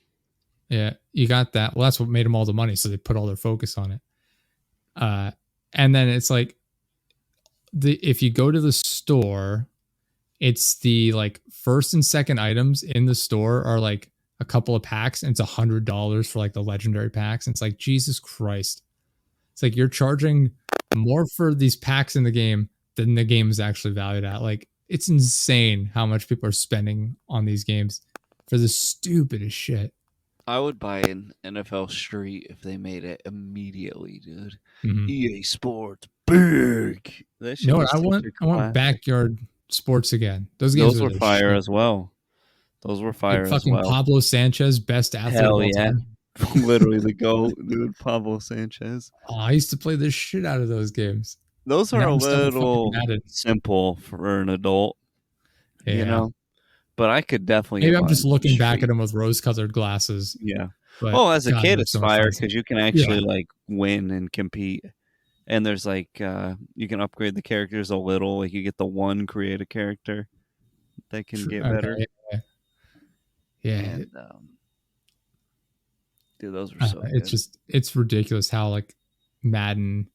Yeah, you got that. Well, that's what made them all the money, so they put all their focus on it. And then it's like if you go to the store, it's the like first and second items in the store are like a couple of packs, and it's $100 for like the legendary packs. And it's like, Jesus Christ. It's like you're charging more for these packs in the game than the game is actually valued at. Like, it's insane how much people are spending on these games for the stupidest shit. I would buy an NFL Street if they made it immediately, dude. Mm-hmm. EA Sports, big. No, I want backyard sports again. Those games were fire shit. As well. Those were fire like as well. Fucking Pablo Sanchez, best athlete Hell of all yeah. time. Literally the GOAT, dude. Pablo Sanchez. Oh, I used to play the shit out of those games. Those are a little simple for an adult, you know? But I could definitely. Maybe I'm just looking back at them with rose-colored glasses. Yeah. Well, as a kid, it's fire because you can actually like win and compete. And there's like you can upgrade the characters a little. Like you get the one creative character that can get better. Yeah. And, dude, those were so good. It's ridiculous how like Madden.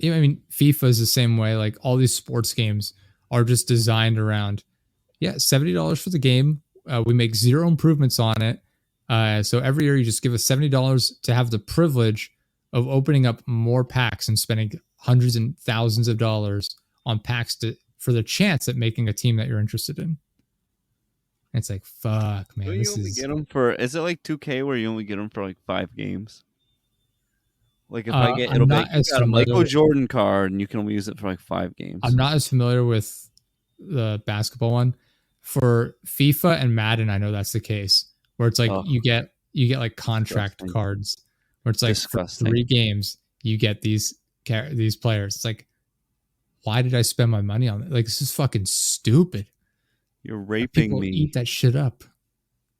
I mean, FIFA is the same way. Like all these sports games are just designed around. Yeah, $70 for the game. We make zero improvements on it. So every year you just give us $70 to have the privilege of opening up more packs and spending hundreds and thousands of dollars on packs for the chance at making a team that you're interested in. And it's like, fuck, man. You only get them for, is it like 2K where you only get them for like 5 games? Like if I get, it'll be like, you got a Michael Jordan card and you can only use it for like 5 games. I'm not as familiar with the basketball one. For FIFA and Madden, I know that's the case. Where it's like you get like contract cards, where it's like for 3 games you get these players. It's like, why did I spend my money on it? Like, this is fucking stupid. You're raping me. Eat that shit up.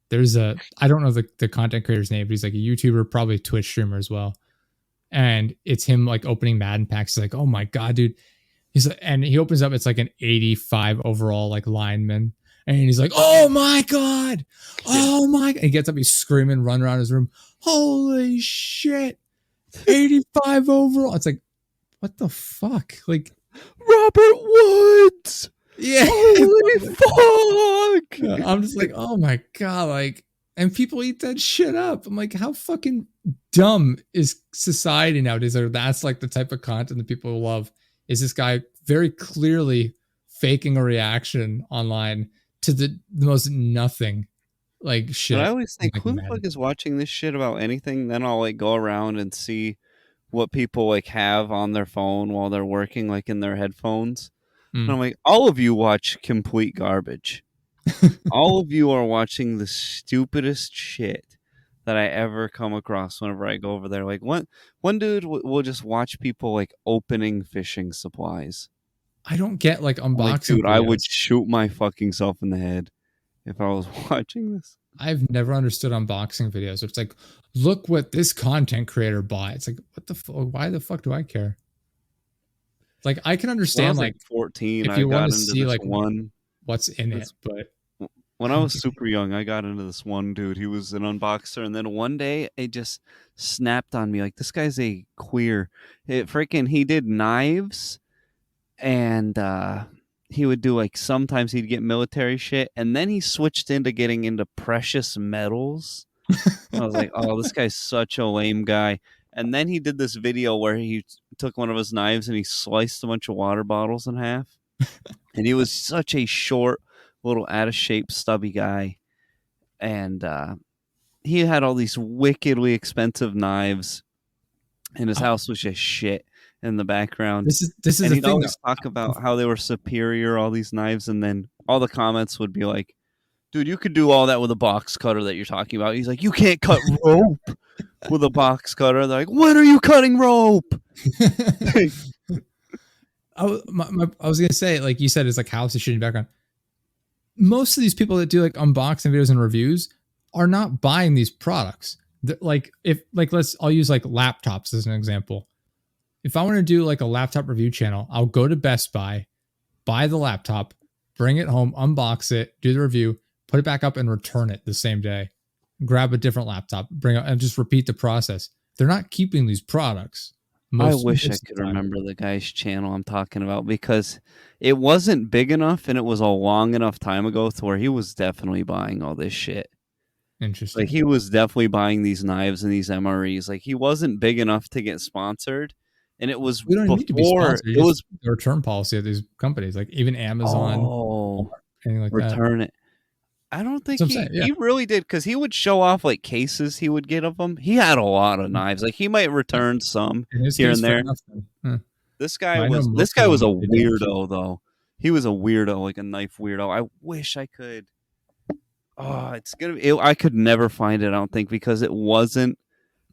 There's I don't know the content creator's name, but he's like a YouTuber, probably a Twitch streamer as well. And it's him like opening Madden packs. He's like, oh my god, dude. He's like, and he opens up, it's like an 85 overall like lineman. And he's like, oh my god. Oh my god. He gets up, he's screaming, running around his room. Holy shit. 85 overall. It's like, what the fuck? Like Robert Woods. Yeah. Holy fuck. I'm just like, oh my god, like, and people eat that shit up. I'm like, how fucking dumb is society nowadays? Or that's like the type of content that people love. Is this guy very clearly faking a reaction online to the most nothing like shit? But I always think, like who the fuck is watching this shit about anything? Then I'll like go around and see what people like have on their phone while they're working, like in their headphones. And I'm like, all of you watch complete garbage. All of you are watching the stupidest shit that I ever come across whenever I go over there. Like one dude will just watch people like opening fishing supplies. I don't get like unboxing. Like, dude, videos. I would shoot my fucking self in the head if I was watching this. I've never understood unboxing videos. It's like, look what this content creator bought. It's like, what the fuck? Why the fuck do I care? Like, I can understand like 14. If you want to see like one, what's in it, but when I was super young, I got into this one dude. He was an unboxer, and then one day it just snapped on me. Like, this guy's a queer. He did knives, and he would do like sometimes he'd get military shit, and then he switched into getting into precious metals. I was like, oh, this guy's such a lame guy. And then he did this video where he took one of his knives and he sliced a bunch of water bottles in half. And he was such a short, little out of shape, stubby guy. And he had all these wickedly expensive knives. And his house was just shit in the background. This is and the he'd thing. always talk about how they were superior, all these knives. And then all the comments would be like, dude, you could do all that with a box cutter that you're talking about. He's like, you can't cut rope. with a box cutter. They're like, "When are you cutting rope?" I was gonna say, like you said, it's like house is shitty background. Most of these people that do like unboxing videos and reviews are not buying these products. Like if like I'll use like laptops as an example. If I want to do like a laptop review channel, I'll go to Best Buy, buy the laptop, bring it home, unbox it, do the review, put it back up, and return it the same day. Grab a different laptop, bring it, and just repeat the process. They're not keeping these products. I wish I could remember the guy's channel I'm talking about because it wasn't big enough and it was a long enough time ago to where he was definitely buying all this shit. Interesting. Like he was definitely buying these knives and these MREs. Like he wasn't big enough to get sponsored, and it was We don't even need to be before sponsored. it was the return policy of these companies, like even Amazon, anything like that. return it. I don't think That's what I'm saying, yeah. he really did because he would show off like cases he would get of them. He had a lot of knives. Like he might return some In his here case, and fair there. enough, then. Huh. This guy I know was most a of them, they don't. weirdo though. He was a weirdo, like a knife weirdo. I wish I could. Oh, it's gonna be. I could never find it. I don't think because it wasn't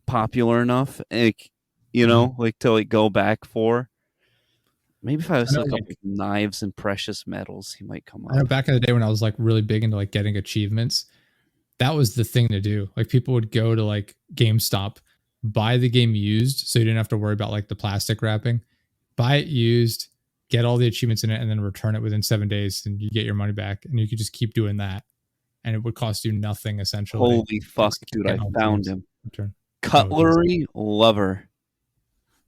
popular enough. Like, you know, like to like go back for. Maybe if I was to look up like, knives and precious metals, he might come up. I know back in the day when I was like really big into like getting achievements, that was the thing to do. Like people would go to like GameStop, buy the game used, so you didn't have to worry about like the plastic wrapping. Buy it used, get all the achievements in it, and then return it within 7 days, and you get your money back. And you could just keep doing that, and it would cost you nothing essentially. Holy fuck, dude! I found him. Return. Cutlery Lover.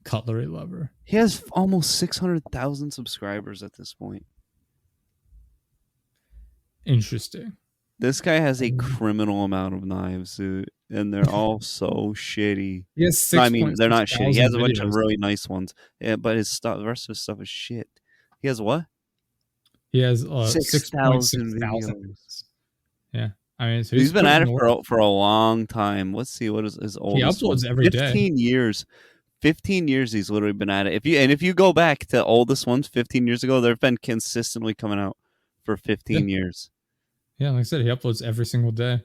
Cutlery Lover. He has almost 600,000 subscribers at this point. Interesting. This guy has a criminal amount of knives, dude, and they're all so shitty. He has no, I mean, they're not shitty. He has a bunch videos. of really nice ones, yeah, but his stuff, the rest of his stuff is shit. He has what? He has 6,000 videos. Yeah, I mean, so he's been at it for a long time. Let's see what is his oldest. He uploads every day. 15 years. 15 years he's literally been at it. If you go back to oldest ones 15 years ago, they've been consistently coming out for 15 years. Yeah, like I said, he uploads every single day.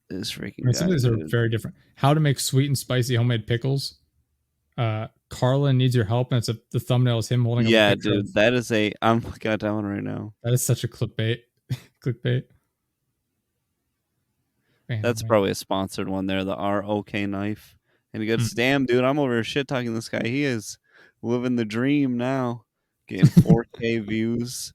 This freaking I mean, some of these are very different. How to make sweet and spicy homemade pickles. Carlin needs your help, and it's the thumbnail is him holding. Yeah, dude, that is I'm got that one right now. That is such a clickbait. Clickbait. That's probably a sponsored one there, the ROK knife. And he goes, damn, dude, I'm over shit talking this guy. He is living the dream now. Getting 4K views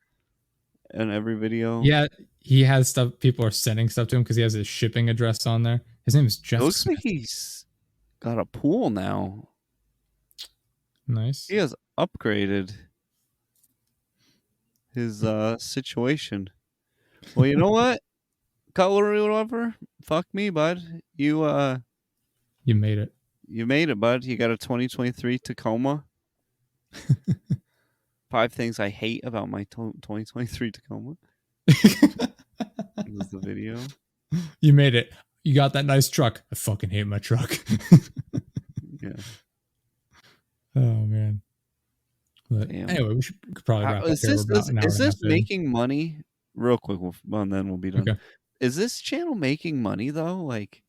in every video. Yeah, he has stuff. People are sending stuff to him because he has his shipping address on there. His name is Jeff. It looks Smith. like he's got a pool now. Nice. He has upgraded his situation. Well, you know what? Cutlery or whatever. Fuck me, bud. You made it. You made it, bud. You got a 2023 Tacoma. 5 things I hate about my 2023 Tacoma. This is the video. You made it. You got that nice truck. I fucking hate my truck. Yeah. Oh man. But anyway, we could probably wrap up is here. Is this making money? Real quick, and then we'll be done. Okay. Is this channel making money though? Like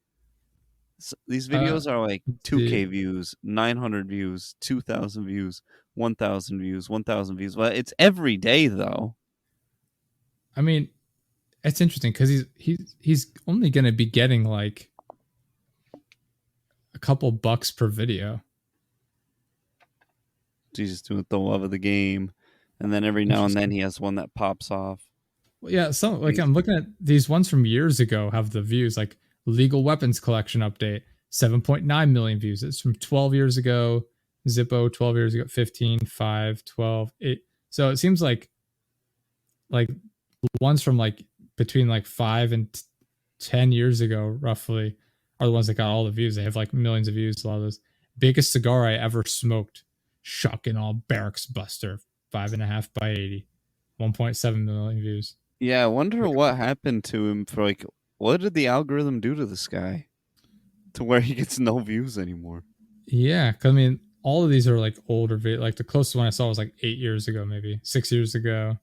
these videos are like 2K views, 900 views, 2,000 views, 1,000 views, 1,000 views. Well, it's every day though. I mean, it's interesting because he's only going to be getting like a couple bucks per video. Jesus, doing the love of the game, and then every now and then he has one that pops off. Well, yeah, some like I'm looking at these ones from years ago have the views like legal weapons collection update 7.9 million views. It's from 12 years ago. Zippo 12 years ago, 15, 5, 12, 8. So it seems like the ones from like between like 5 and 10 years ago roughly are the ones that got all the views. They have like millions of views. A lot of those. Biggest cigar I ever smoked, Shuck and All Barracks Buster, 5.5 by 80, 1.7 million views. Yeah, I wonder what happened to him for like, what did the algorithm do to this guy to where he gets no views anymore? Yeah, because I mean, all of these are like older videos. Like the closest one I saw was like 8 years ago, maybe 6 years ago.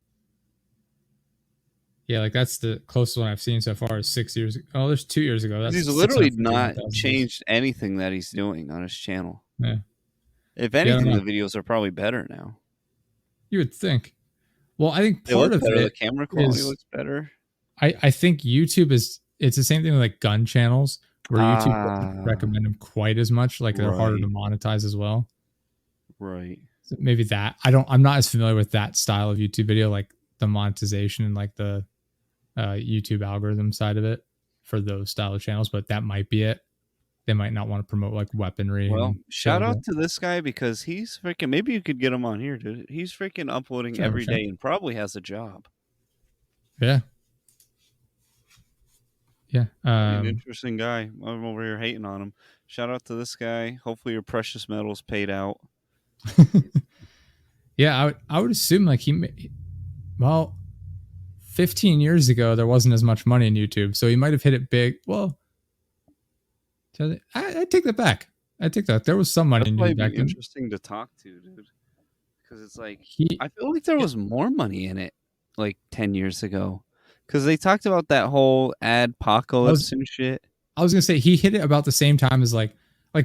Yeah, like that's the closest one I've seen so far is 6 years ago. Oh, there's 2 years ago. That's He's literally 651,000 not views. changed anything that he's doing on his channel. Yeah. If I don't anything, know. the videos are probably better now. You would think. Well, I think They part look of better. The it camera quality is looks better. I think YouTube it's the same thing with like gun channels where YouTube doesn't recommend them quite as much. Like they're harder to Right. monetize as well. Right. So maybe that I'm not as familiar with that style of YouTube video, like the monetization and like the YouTube algorithm side of it for those style of channels, but that might be it. They might not want to promote like weaponry. Well, and shout shit like out to this guy because he's freaking. Maybe you could get him on here, dude. He's freaking uploading Sure, every sure. day and probably has a job. that. Yeah. An interesting guy. I'm over here hating on him. Shout out to this guy. Hopefully your precious metals paid out. Yeah, I would assume like well, 15 years ago there wasn't as much money in YouTube, so he might have hit it big. Well, I take that back. I take that there was some money That's in why YouTube it'd back be then. interesting to talk to, dude. Because it's like He I feel like there was more money in it like 10 years ago. Because they talked about that whole adpocalypse and shit. I was gonna say he hit it about the same time as like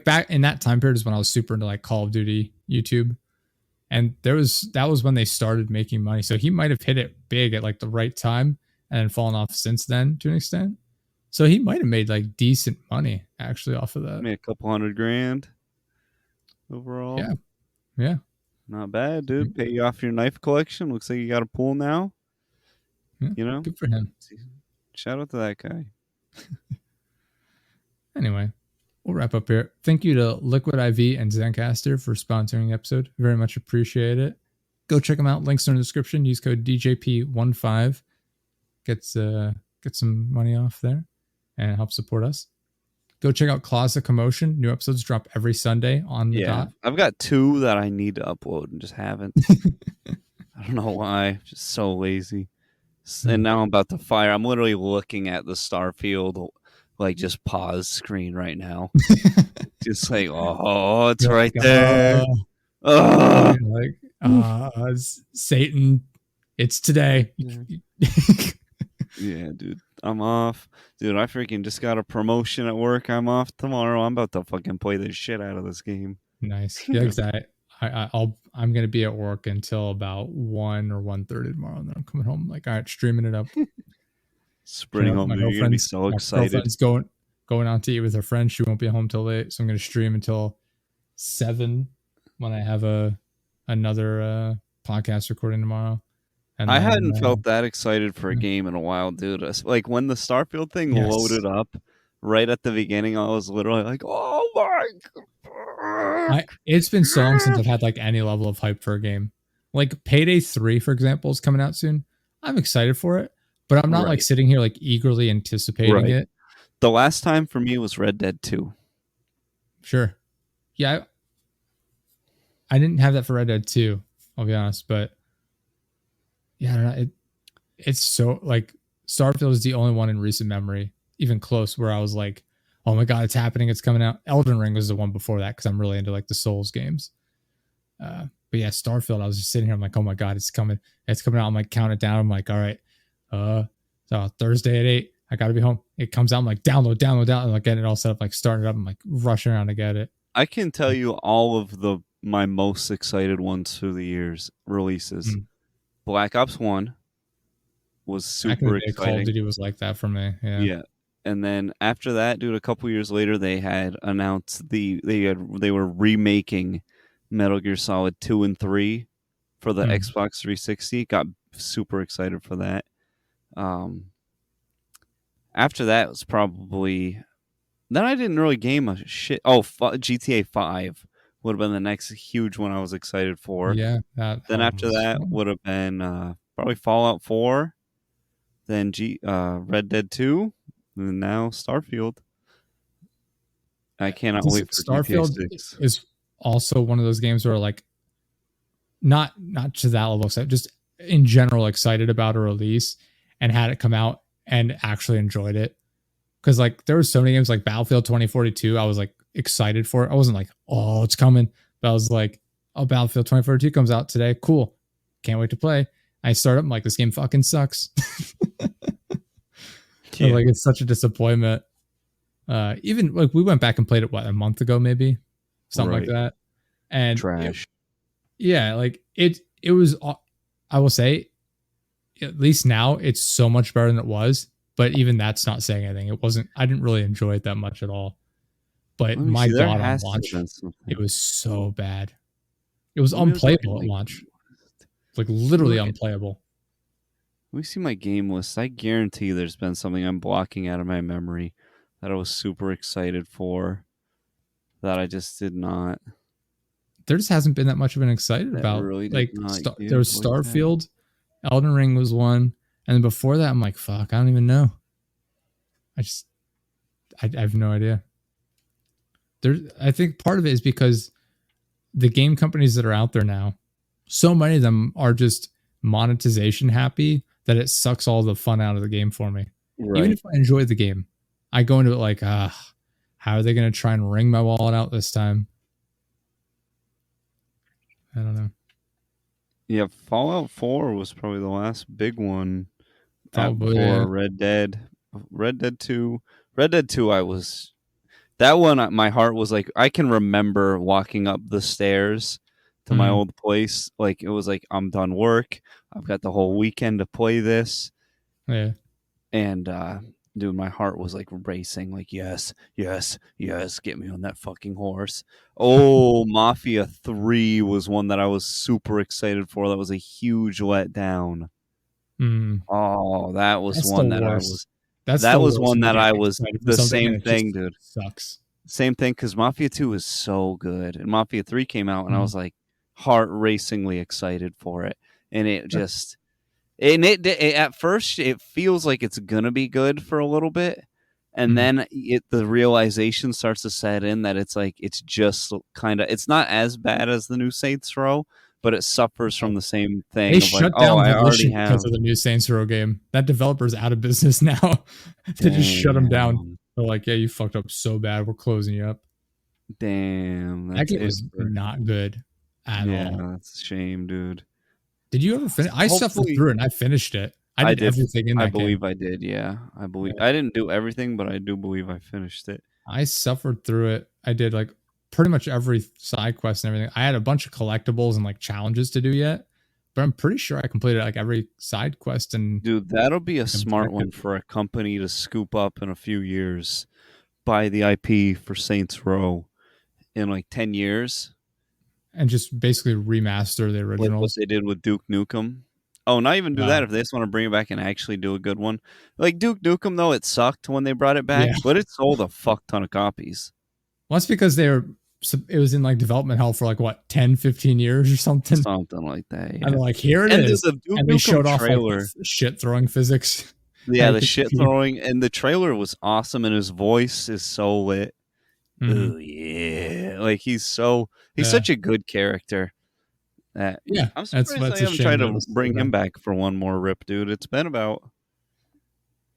back in that time period is when I was super into like Call of Duty YouTube, and that was when they started making money. So he might have hit it big at like the right time and then fallen off since then to an extent. So he might have made like decent money actually off of that. Made a couple $100,000 overall. Yeah. Yeah. Not bad, dude. Pay you off your knife collection. Looks like you got a pool now. Yeah. You know? Good for him. Shout out to that guy. Anyway, we'll wrap up here. Thank you to Liquid IV and Zencaster for sponsoring the episode. Very much appreciate it. Go check them out. Links are in the description. Use code DJP15. Get some money off there and help support us. Go check out Closet Commotion. New episodes drop every Sunday on the dot. I've got 2 that I need to upload and just haven't. I don't know why. Just so lazy. And now I'm about to fire. I'm literally looking at the Starfield like just pause screen right now. Just like, oh, it's You're right like, there. Oh. Like, Satan, it's today. Yeah, dude. I'm off. Dude, I freaking just got a promotion at work. I'm off tomorrow. I'm about to fucking play the shit out of this game. Nice. Yeah, because I'm gonna be at work until about 1 or 1:30 tomorrow, and then I'm coming home. Like, all right, streaming it up. Sprinting home. You're gonna be so excited. My girlfriend's going out to eat with her friends. She won't be home till late, so I'm gonna stream until 7 when I have another podcast recording tomorrow. And I hadn't felt that excited for a game in a while, dude. Like when the Starfield thing loaded up right at the beginning, I was literally like, "Oh my god!" It's been so long since I've had like any level of hype for a game. Like Payday 3, for example, is coming out soon. I'm excited for it, but I'm not like sitting here like eagerly anticipating it. The last time for me was Red Dead 2. Sure. Yeah. I didn't have that for Red Dead 2, I'll be honest, but yeah, I don't know. It's so like Starfield is the only one in recent memory, even close, where I was like, oh my God, it's happening. It's coming out. Elden Ring was the one before that because I'm really into like the Souls games. But yeah, Starfield, I was just sitting here. I'm like, oh my God, it's coming. It's coming out. I'm like, count it down. I'm like, all right. So Thursday at 8, I got to be home. It comes out. I'm like, download. I'm like getting it all set up, like starting it up. I'm like rushing around to get it. I can tell you all of my most excited ones through the years releases. Black Ops 1 was super exciting. Call of Duty was like that for me. Yeah. And then after that, dude, a couple years later, they had announced they were remaking Metal Gear Solid 2 and 3 for the Xbox 360. Got super excited for that. After that was probably... Then I didn't really game a shit. Oh, GTA 5 would have been the next huge one I was excited for. Yeah. Then after that would have been probably Fallout 4. Then Red Dead 2. And now Starfield. I cannot wait for Starfield GTA 6. Is also one of those games where like not to that level, just in general excited about a release and had it come out and actually enjoyed it. Because like there were so many games like Battlefield 2042, I was like excited for it. I wasn't like, oh, it's coming. But I was like, oh, Battlefield 2042 comes out today. Cool. Can't wait to play. I start up, I'm like, this game fucking sucks. And, like, it's such a disappointment. Even like we went back and played it a month ago, maybe something like Right. that. And Trash. yeah, like it was. I will say, at least now it's so much better than it was. But even that's not saying anything. It wasn't. I didn't really enjoy it that much at all. But Let me my see. There God, on has to have launch, been something. it was so bad. It was Let me look at unplayable my at launch. game list. Like literally Look at- unplayable. Let me see my game list. I guarantee there's been something I'm blocking out of my memory that I was super excited for that I just did not. There just hasn't been that much of an excited That about. really did Like not there was give like that. Starfield, Elden Ring was one, and then before that, I'm like, fuck, I don't even know. I have no idea. I think part of it is because the game companies that are out there now, so many of them are just monetization happy that it sucks all the fun out of the game for me. Even Right. if I enjoy the game, I go into it like, how are they going to try and wring my wallet out this time? I don't know. Yeah, Fallout 4 was probably the last big one. Probably, Before yeah. Red Dead. Red Dead 2. Red Dead 2, I was. That one, my heart was like, I can remember walking up the stairs to my Mhm. old place. Like, it was like, I'm done work. I've got the whole weekend to play this. Yeah. And, dude, my heart was like racing. Like, yes, yes, yes, get me on that fucking horse. Oh, Mafia 3 was one that I was super excited for. That was a huge letdown. Mm. Oh, that was That's one the that I worst. was. That's That the was worst one when you that get I was excited for the something and same it thing, just dude. sucks. Same thing, because Mafia 2 is so good. And Mafia 3 came out, and I Mhm. was like heart racingly excited for it. And it just. And it at first, it feels like it's going to be good for a little bit. And Mhm. then the realization starts to set in that it's like, it's just kind of, it's not as bad as the new Saints Row, but it suffers from the same thing They of like, shut oh, down I already Volition have. because of the new Saints Row game. That developer's out of business now. They just shut them down. They're like, yeah, you fucked up so bad. We're closing you up. Damn, That that's game it. was not good at Yeah, all. that's a shame, dude. Did you ever finish? I suffered Hopefully, through it and I finished it. I I did did. everything in I that game. believe I did. Yeah, I believe Yeah. I didn't do everything, but I do believe I finished it. I suffered through it. I did like pretty much every side quest and everything. I had a bunch of collectibles and like challenges to do yet, but I'm pretty sure I completed like every side quest and Dude, that'll be a smart one objective. for a company to scoop up in a few years. Buy the IP for Saints Row in like 10 years, and just basically remaster the like what originals. they did with Duke Nukem. Oh, not even do that Wow. if they just want to bring it back and actually do a good one. Like Duke Nukem, though, it sucked when they brought it back, Yeah. but it sold a fuck ton of copies. Well, that's because it was in like development hell for like what 10, 15 years or something. Something like that, yeah. And they're like, here it And is. the Duke And they Nukem showed off like trailer. shit throwing physics. Yeah, the Like, shit throwing, and the trailer was awesome, and his voice is so lit. Mhm. Oh yeah, like he's Yeah. such a good character. That Yeah, I'm surprised that's they a haven't shame tried that to was bring him back for one more rip, dude. It's been about.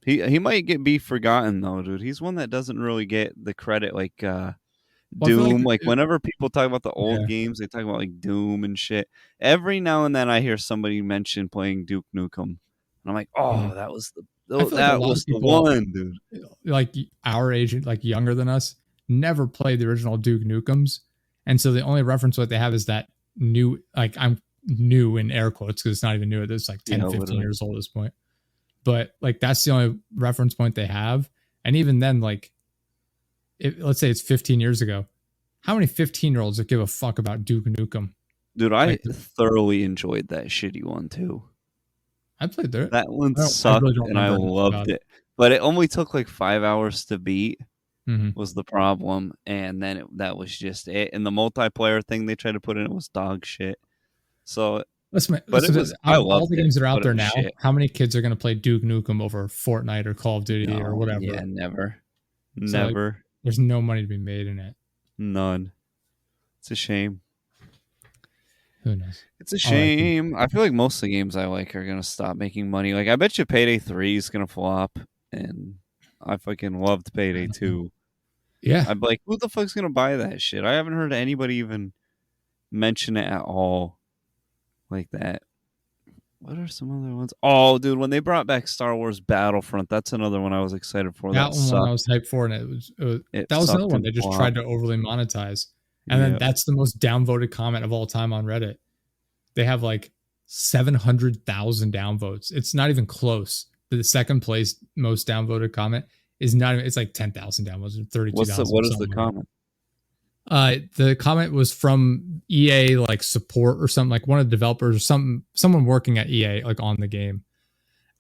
He might be forgotten though, dude. He's one that doesn't really get the credit like Well, I feel Doom. like Like whenever people talk about the old yeah. games, they talk about like Doom and shit. Every now and then I hear somebody mention playing Duke Nukem, and I'm like, oh, Mhm. that was I feel like a that lot was of the people one, dude. like our age, like younger than us, never played the original Duke Nukems, and so the only reference what they have is that new. Like I'm new in air quotes because it's not even new. It's like 10, Yeah, 15 literally. years old at this point. But like that's the only reference point they have, and even then, like, let's say it's 15 years ago. How many 15-year-olds that give a fuck about Duke Nukem? Dude, I Like, thoroughly enjoyed that shitty one too. I played through it. That one I sucked, really don't and I remember much about loved it. But it only took like 5 hours to beat. Mhm. Was the problem, and then that was just it. And the multiplayer thing they tried to put in it was dog shit. So, but it was. I Out of all loved the it, games that are out but it there was now, shit. how many kids are going to play Duke Nukem over Fortnite or Call of Duty or No, whatever? yeah, never, So, like, never, there's no money to be made in it. none. It's a shame. Who knows? It's a shame. I feel like most of the games I like are gonna stop making money. Like I bet you Payday 3 is gonna flop, and I fucking loved Payday 2. Yeah, I'd be like, who the fuck's gonna buy that shit? I haven't heard anybody even mention it at all, like that. What are some other ones? Oh, dude, when they brought back Star Wars Battlefront, that's another one I was excited for. That That one I sucked. was hyped for, and It that was another sucked one and they just flopped. tried to overly monetize. And then Yeah. that's the most downvoted comment of all time on Reddit. They have like 700,000 downvotes. It's not even close. The second place most downvoted comment is not even, it's like 10,000 downvotes or 32,000. What is the comment? The comment was from EA like support or something, like one of the developers or someone working at EA like on the game.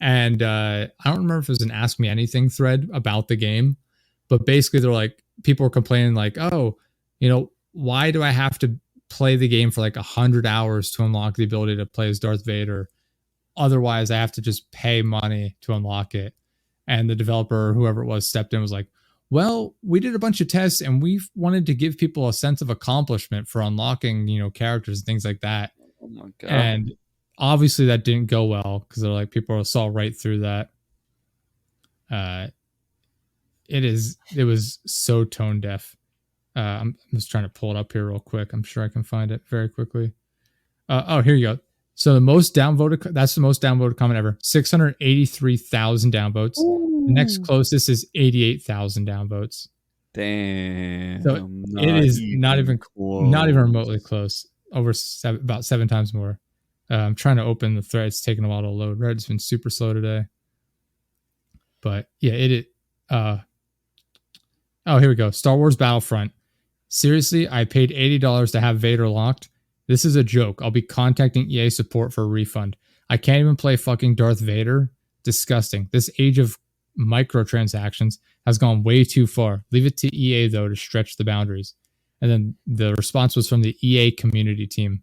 And I don't remember if it was an Ask Me Anything thread about the game, but basically they're like, people were complaining like, oh, why do I have to play the game for like 100 hours to unlock the ability to play as Darth Vader? Otherwise, I have to just pay money to unlock it. And the developer, or whoever it was, stepped in and was like, well, we did a bunch of tests and we wanted to give people a sense of accomplishment for unlocking, characters and things like that. Oh my god. And obviously that didn't go well because they're like, people saw right through that. It was so tone deaf. I'm just trying to pull it up here real quick. I'm sure I can find it very quickly. Here you go. So that's the most downvoted comment ever. 683,000 downvotes. Ooh. The next closest is 88,000 downvotes. Damn. So it is not even remotely close. About 7 times more. I'm trying to open the thread. It's taking a while to load. Reddit's been super slow today. But yeah, here we go. Star Wars Battlefront. Seriously, I paid $80 to have Vader locked. This is a joke. I'll be contacting EA support for a refund. I can't even play fucking Darth Vader. Disgusting. This age of microtransactions has gone way too far. Leave it to EA, though, to stretch the boundaries. And then the response was from the EA community team.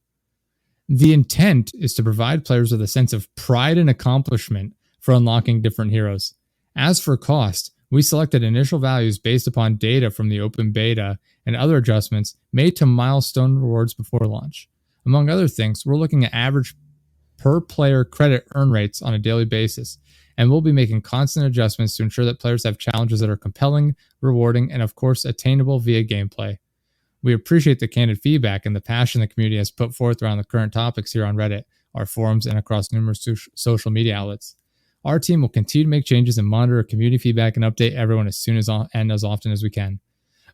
The intent is to provide players with a sense of pride and accomplishment for unlocking different heroes. As for cost, we selected initial values based upon data from the open beta and other adjustments made to milestone rewards before launch. Among other things, we're looking at average per player credit earn rates on a daily basis, and we'll be making constant adjustments to ensure that players have challenges that are compelling, rewarding, and of course attainable via gameplay. We appreciate the candid feedback and the passion the community has put forth around the current topics here on Reddit, our forums, and across numerous social media outlets. Our team will continue to make changes and monitor community feedback and update everyone as soon as and as often as we can.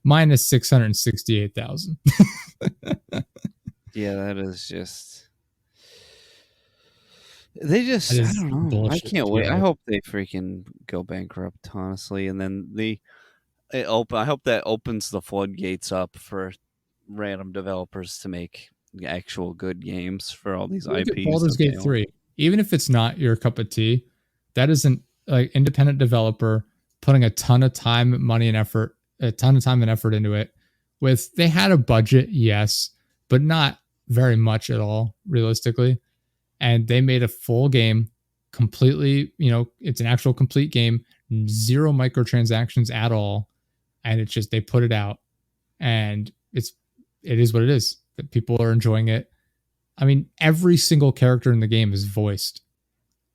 Minus 668,000. Yeah, that is just. They just. I don't know. Bullshit. I can't wait. I hope they freaking go bankrupt, honestly, and then I hope that opens the floodgates up for random developers to make actual good games for all these IPs. Baldur's Gate 3, even if it's not your cup of tea, that is an independent developer putting a ton of time, money, and effort, into it. They had a budget, yes, but not very much at all, realistically. And they made a full game, completely, it's an actual complete game, 0 microtransactions at all. And it's just, they put it out and it is what it is. That people are enjoying it. I mean, every single character in the game is voiced.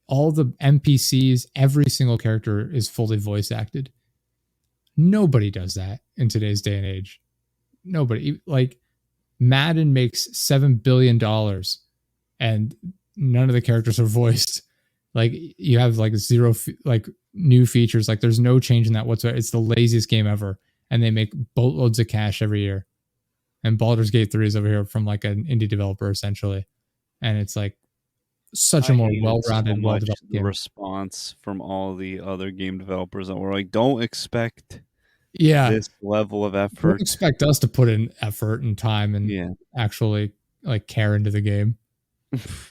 All the NPCs, every single character is fully voice acted. Nobody does that in today's day and age. Nobody. Like, Madden makes $7 billion and none of the characters are voiced. Like, you have like 0 new features. Like, there's no change in that whatsoever. It's the laziest game ever. And they make boatloads of cash every year. And Baldur's Gate 3 is over here from like an indie developer, essentially. And it's like such a more well-rounded, well-developed game. Response from all the other game developers that were like, don't expect this level of effort. Don't expect us to put in effort and time and actually like care into the game.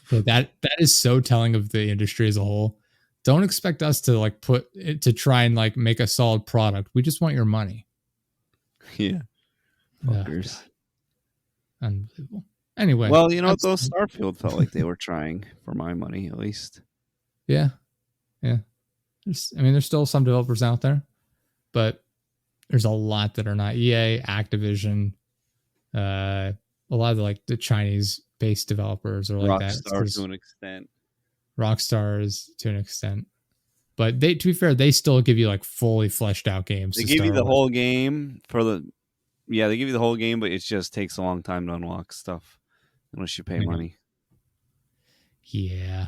So that is so telling of the industry as a whole. Don't expect us to like put it to try and like make a solid product. We just want your money. Yeah. Fuckers. Unbelievable. Anyway. Well, though Starfield felt like they were trying for my money, at least. Yeah. Yeah. There's still some developers out there, but there's a lot that are not. EA, Activision, a lot of the Chinese-based developers are like that. Rockstar to an extent. Rockstars to an extent. But to be fair, they still give you like fully fleshed out games. They give you the whole game they give you the whole game, but it just takes a long time to unlock stuff unless you pay money. Yeah.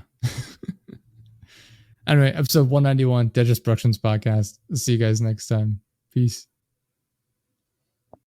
Anyway, episode 191, Dead Destructions podcast. See you guys next time. Peace.